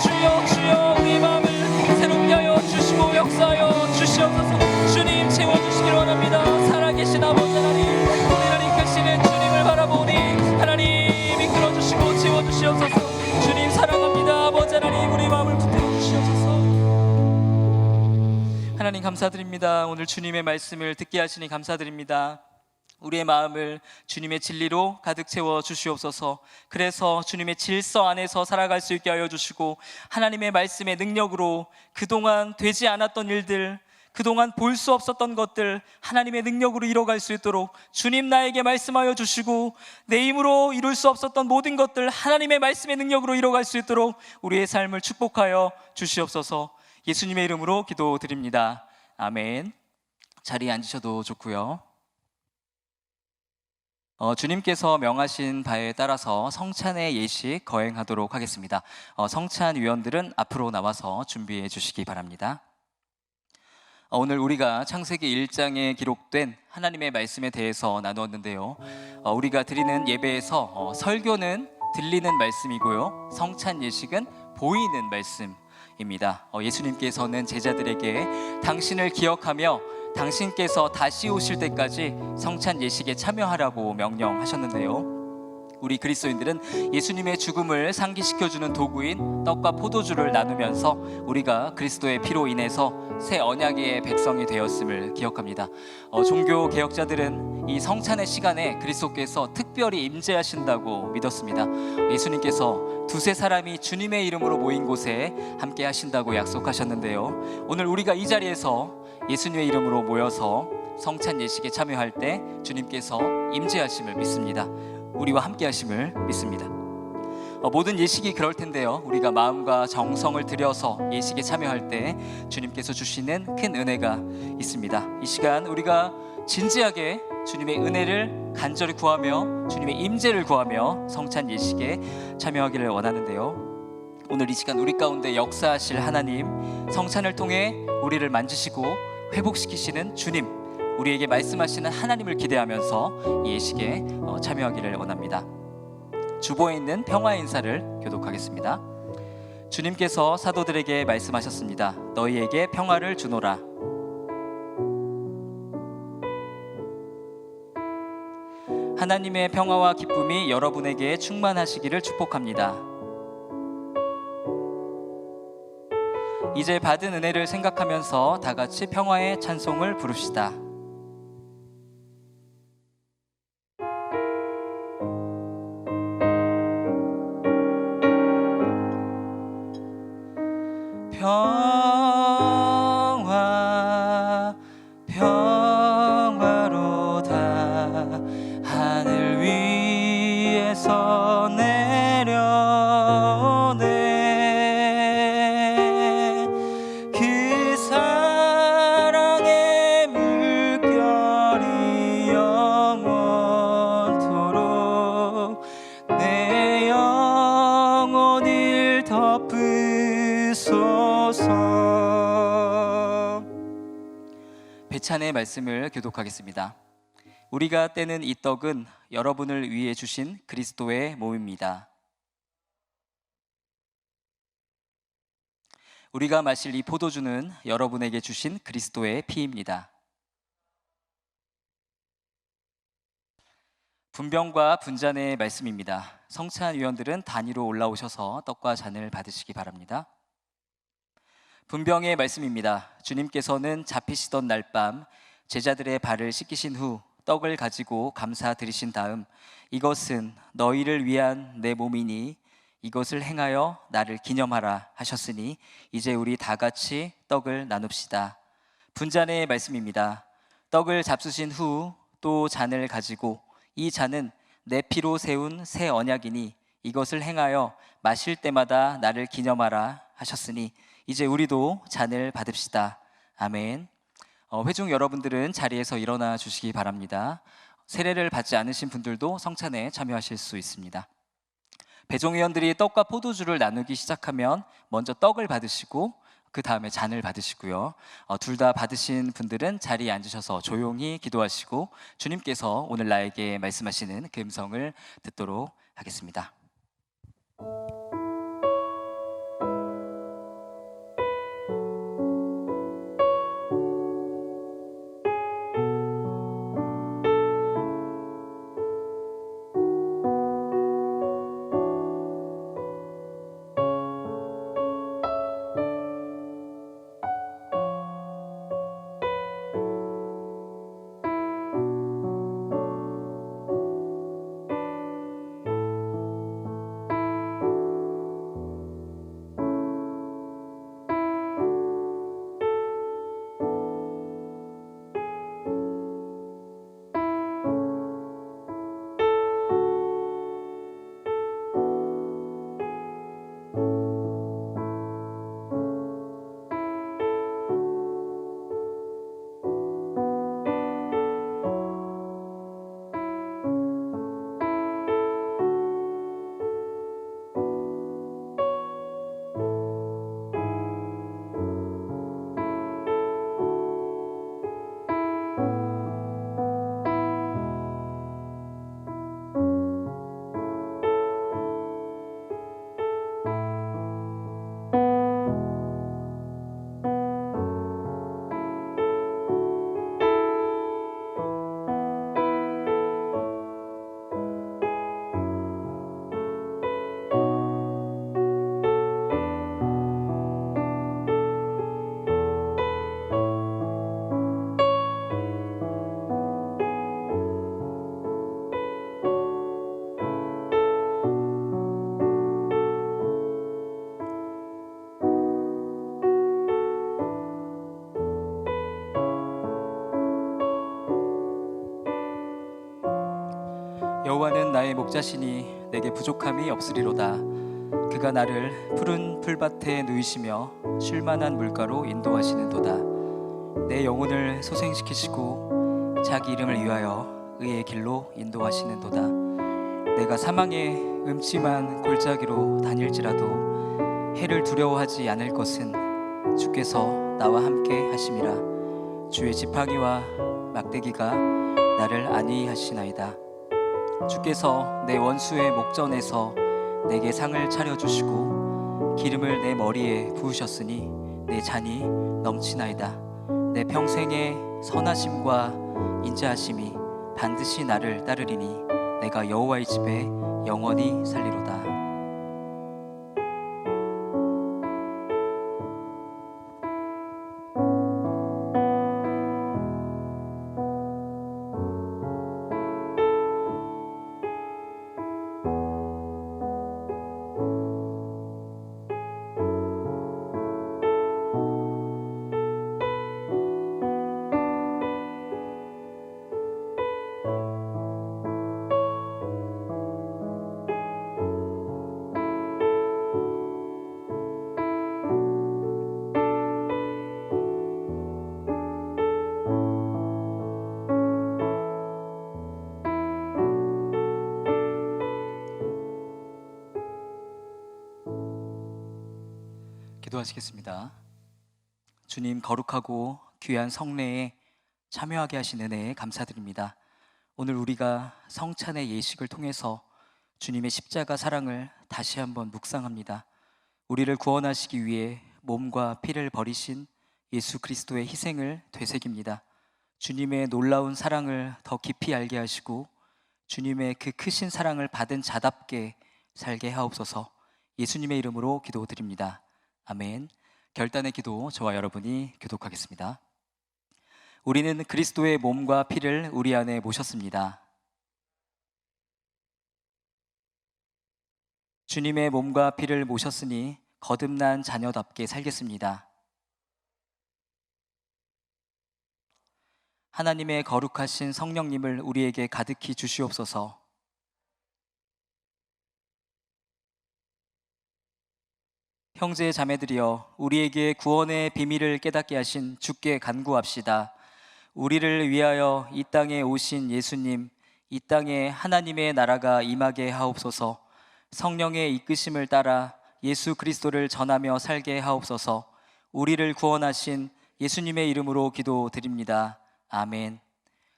우리의 마음 주시옵소서. 주님 채워주시길 원합니다. 살아계신 아버지 하나님, 우리를 이끄시는 주님을 바라보니 하나님 이끌어주시고 채워주시옵소서. 주님 사랑합니다. 아버지 하나님, 우리 마음을 붙들어 주시옵소서. 하나님 감사드립니다. 오늘 주님의 말씀을 듣게 하시니 감사드립니다. 우리의 마음을 주님의 진리로 가득 채워 주시옵소서. 그래서 주님의 질서 안에서 살아갈 수 있게 하여 주시고, 하나님의 말씀의 능력으로 그동안 되지 않았던 일들, 그동안 볼 수 없었던 것들 하나님의 능력으로 이뤄갈 수 있도록 주님 나에게 말씀하여 주시고, 내 힘으로 이룰 수 없었던 모든 것들 하나님의 말씀의 능력으로 이뤄갈 수 있도록 우리의 삶을 축복하여 주시옵소서. 예수님의 이름으로 기도드립니다. 아멘. 자리에 앉으셔도 좋고요. 주님께서 명하신 바에 따라서 성찬의 예식 거행하도록 하겠습니다. 성찬 위원들은 앞으로 나와서 준비해 주시기 바랍니다. 오늘 우리가 창세기 1장에 기록된 하나님의 말씀에 대해서 나누었는데요. 우리가 드리는 예배에서 설교는 들리는 말씀이고요, 성찬 예식은 보이는 말씀입니다. 예수님께서는 제자들에게 당신을 기억하며 당신께서 다시 오실 때까지 성찬 예식에 참여하라고 명령하셨는데요. 우리 그리스도인들은 예수님의 죽음을 상기시켜주는 도구인 떡과 포도주를 나누면서 우리가 그리스도의 피로 인해서 새 언약의 백성이 되었음을 기억합니다. 종교 개혁자들은 이 성찬의 시간에 그리스도께서 특별히 임재하신다고 믿었습니다. 예수님께서 두세 사람이 주님의 이름으로 모인 곳에 함께 하신다고 약속하셨는데요. 오늘 우리가 이 자리에서 예수님의 이름으로 모여서 성찬 예식에 참여할 때 주님께서 임재하심을 믿습니다. 우리와 함께 하심을 믿습니다. 모든 예식이 그럴 텐데요, 우리가 마음과 정성을 들여서 예식에 참여할 때 주님께서 주시는 큰 은혜가 있습니다. 이 시간 우리가 진지하게 주님의 은혜를 간절히 구하며 주님의 임재를 구하며 성찬 예식에 참여하기를 원하는데요. 오늘 이 시간 우리 가운데 역사하실 하나님, 성찬을 통해 우리를 만지시고 회복시키시는 주님, 우리에게 말씀하시는 하나님을 기대하면서 이 예식에 참여하기를 원합니다. 주보에 있는 평화의 인사를 교독하겠습니다. 주님께서 사도들에게 말씀하셨습니다. 너희에게 평화를 주노라. 하나님의 평화와 기쁨이 여러분에게 충만하시기를 축복합니다. 이제 받은 은혜를 생각하면서 다 같이 평화의 찬송을 부릅시다. 평화 평화로다 하늘 위에서 내려오네 그 사랑의 물결이 영원토록 내 영혼을 덮으소서. 배찬의 말씀을 교독하겠습니다. 우리가 떼는 이 떡은 여러분을 위해 주신 그리스도의 몸입니다. 우리가 마실 이 포도주는 여러분에게 주신 그리스도의 피입니다. 분병과 분잔의 말씀입니다. 성찬 위원들은 단위로 올라오셔서 떡과 잔을 받으시기 바랍니다. 분병의 말씀입니다. 주님께서는 잡히시던 날 밤 제자들의 발을 씻기신 후 떡을 가지고 감사드리신 다음 이것은 너희를 위한 내 몸이니 이것을 행하여 나를 기념하라 하셨으니 이제 우리 다 같이 떡을 나눕시다. 분잔의 말씀입니다. 떡을 잡수신 후 또 잔을 가지고 이 잔은 내 피로 세운 새 언약이니 이것을 행하여 마실 때마다 나를 기념하라 하셨으니 이제 우리도 잔을 받읍시다. 아멘. 회중 여러분들은 자리에서 일어나 주시기 바랍니다. 세례를 받지 않으신 분들도 성찬에 참여하실 수 있습니다. 배종위원들이 떡과 포도주를 나누기 시작하면 먼저 떡을 받으시고 그 다음에 잔을 받으시고요. 둘 다 받으신 분들은 자리에 앉으셔서 조용히 기도하시고 주님께서 오늘 나에게 말씀하시는 그 음성을 듣도록 하겠습니다. 여호와는 나의 목자시니 내게 부족함이 없으리로다. 그가 나를 푸른 풀밭에 누이시며 쉴만한 물가로 인도하시는도다. 내 영혼을 소생시키시고 자기 이름을 위하여 의의 길로 인도하시는도다. 내가 사망의 음침한 골짜기로 다닐지라도 해를 두려워하지 않을 것은 주께서 나와 함께 하심이라. 주의 지팡이와 막대기가 나를 안위히 하시나이다. 주께서 내 원수의 목전에서 내게 상을 차려주시고 기름을 내 머리에 부으셨으니 내 잔이 넘치나이다. 내 평생의 선하심과 인자하심이 반드시 나를 따르리니 내가 여호와의 집에 영원히 살리로다. 기도하시겠습니다. 주님, 거룩하고 귀한 성례에 참여하게 하신 은혜에 감사드립니다. 오늘 우리가 성찬의 예식을 통해서 주님의 십자가 사랑을 다시 한번 묵상합니다. 우리를 구원하시기 위해 몸과 피를 버리신 예수 그리스도의 희생을 되새깁니다. 주님의 놀라운 사랑을 더 깊이 알게 하시고 주님의 그 크신 사랑을 받은 자답게 살게 하옵소서. 예수님의 이름으로 기도드립니다. 아멘. 결단의 기도, 저와 여러분이 교독하겠습니다. 우리는 그리스도의 몸과 피를 우리 안에 모셨습니다. 주님의 몸과 피를 모셨으니 거듭난 자녀답게 살겠습니다. 하나님의 거룩하신 성령님을 우리에게 가득히 주시옵소서. 형제 자매들이여, 우리에게 구원의 비밀을 깨닫게 하신 주께 간구합시다. 우리를 위하여 이 땅에 오신 예수님, 이 땅에 하나님의 나라가 임하게 하옵소서. 성령의 이끄심을 따라 예수 그리스도를 전하며 살게 하옵소서. 우리를 구원하신 예수님의 이름으로 기도드립니다. 아멘.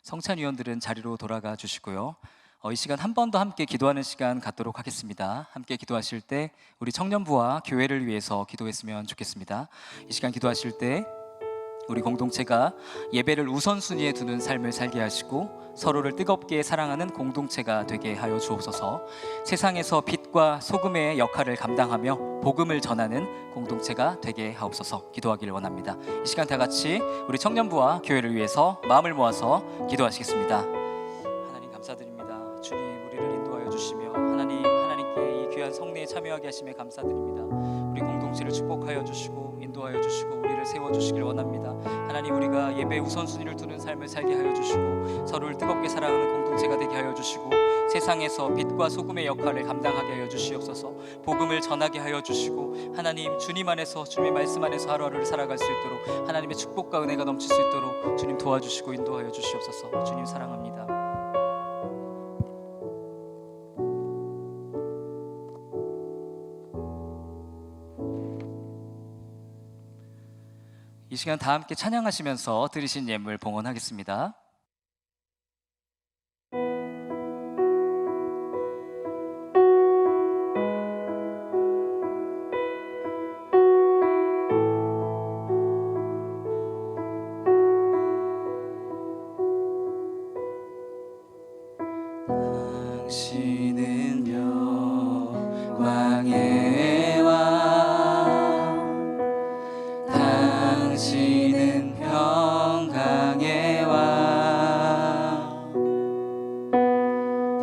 성찬위원들은 자리로 돌아가 주시고요. 이 시간 한 번 더 함께 기도하는 시간 갖도록 하겠습니다. 함께 기도하실 때 우리 청년부와 교회를 위해서 기도했으면 좋겠습니다. 이 시간 기도하실 때 우리 공동체가 예배를 우선순위에 두는 삶을 살게 하시고 서로를 뜨겁게 사랑하는 공동체가 되게 하여 주옵소서. 세상에서 빛과 소금의 역할을 감당하며 복음을 전하는 공동체가 되게 하옵소서. 기도하기를 원합니다. 이 시간 다 같이 우리 청년부와 교회를 위해서 마음을 모아서 기도하시겠습니다. 하나님 감사드립니다. 주님, 우리를 인도하여 주시며 하나님께 이 귀한 성례에 참여하게 하심에 감사드립니다. 우리 공동체를 축복하여 주시고 인도하여 주시고 우리를 세워주시길 원합니다. 하나님, 우리가 예배 우선순위를 두는 삶을 살게 하여 주시고 서로를 뜨겁게 사랑하는 공동체가 되게 하여 주시고 세상에서 빛과 소금의 역할을 감당하게 하여 주시옵소서. 복음을 전하게 하여 주시고 하나님, 주님 안에서 주님의 말씀 안에서 하루하루를 살아갈 수 있도록 하나님의 축복과 은혜가 넘칠 수 있도록 주님 도와주시고 인도하여 주시옵소서. 주님 사랑합니다. 이 시간 다 함께 찬양하시면서 드리신 예물 봉헌하겠습니다. 당신은 영광의 왕, 당신은 평강의 왕,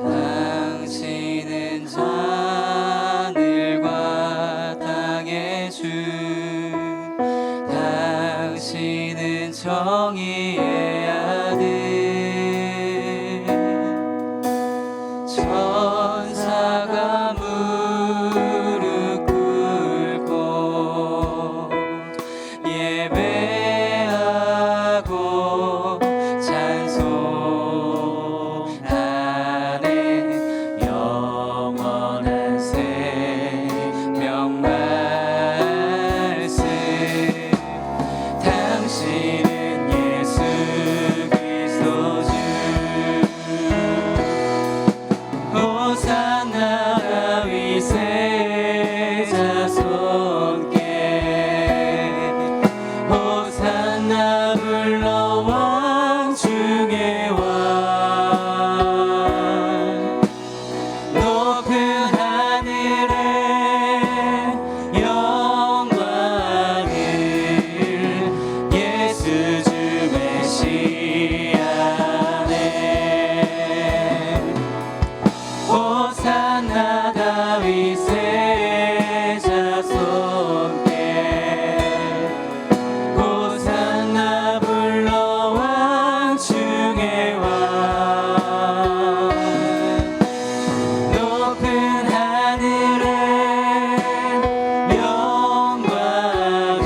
당신은 하늘과 땅의 주, 당신은 정의의 아들, 오시는 예수 그리스도 주 호산나 다윗의 자손께 호산나 불러 왕 중의 왕 높은 하늘에 영광을 예수 주 메시아네 호산나 다윗의 자손께 호산나 불러 왕 중의 왕 높은 하늘에 영광을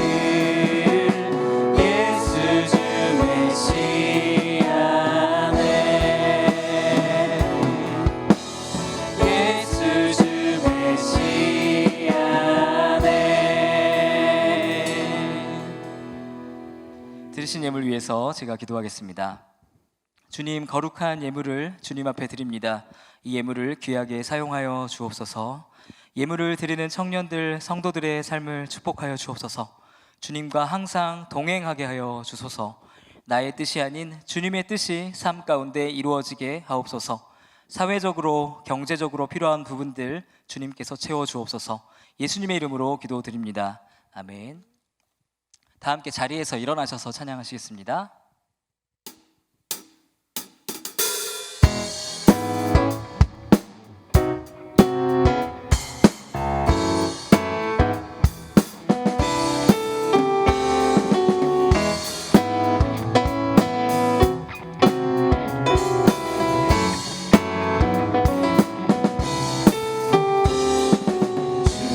예수 주 메시아네 예수 주 메시아네. 드리신 예물 위해서 제가 기도하겠습니다. 주님, 거룩한 예물을 주님 앞에 드립니다. 이 예물을 귀하게 사용하여 주옵소서. 예물을 드리는 청년들, 성도들의 삶을 축복하여 주옵소서. 주님과 항상 동행하게 하여 주소서. 나의 뜻이 아닌 주님의 뜻이 삶 가운데 이루어지게 하옵소서. 사회적으로, 경제적으로 필요한 부분들 주님께서 채워 주옵소서. 예수님의 이름으로 기도드립니다. 아멘. 다 함께 자리에서 일어나셔서 찬양하시겠습니다.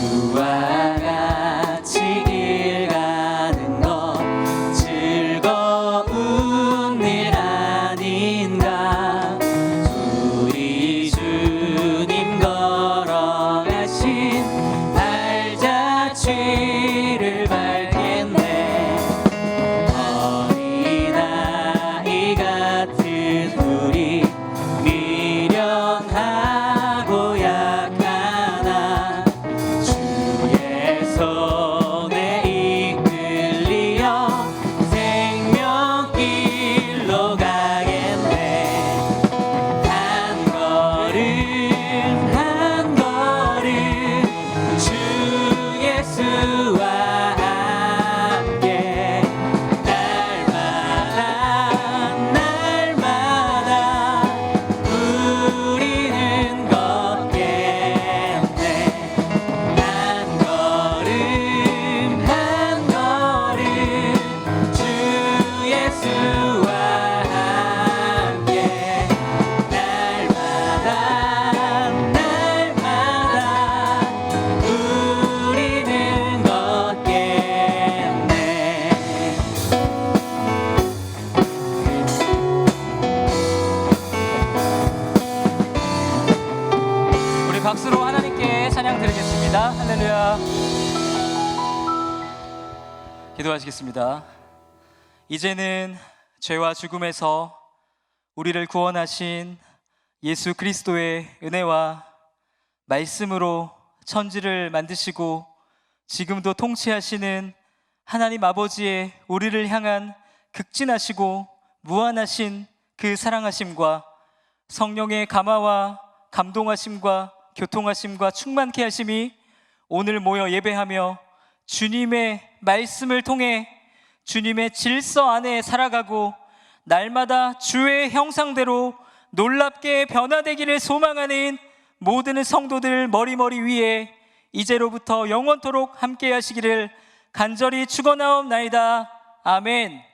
주와 같이 길 가는 것 즐거운 일 아닌가 우리 주님 걸어가신 발자취를 밟겠네 어린아이 같은 우리 미련하고 약하나 주의 손에 이끌리어 생명길로 가겠네 한 걸음 한 걸음 주 예수와 함께 날마다 우리는 걷겠네 한 걸음 한 걸음 주 예수와 함께 날마다 우리는 걷겠네. 우리 박수로 하나님께 찬양 드리겠습니다. 할렐루야. 기도하시겠습니다. 이제는 죄와 죽음에서 우리를 구원하신 예수 그리스도의 은혜와 말씀으로 천지를 만드시고 지금도 통치하시는 하나님 아버지의 우리를 향한 극진하시고 무한하신 그 사랑하심과 성령의 감화와 감동하심과 교통하심과 충만케 하심이 오늘 모여 예배하며 주님의 말씀을 통해 주님의 질서 안에 살아가고 날마다 주의 형상대로 놀랍게 변화되기를 소망하는 모든 성도들 머리머리 위에 이제로부터 영원토록 함께 하시기를 간절히 축원하옵나이다. 아멘.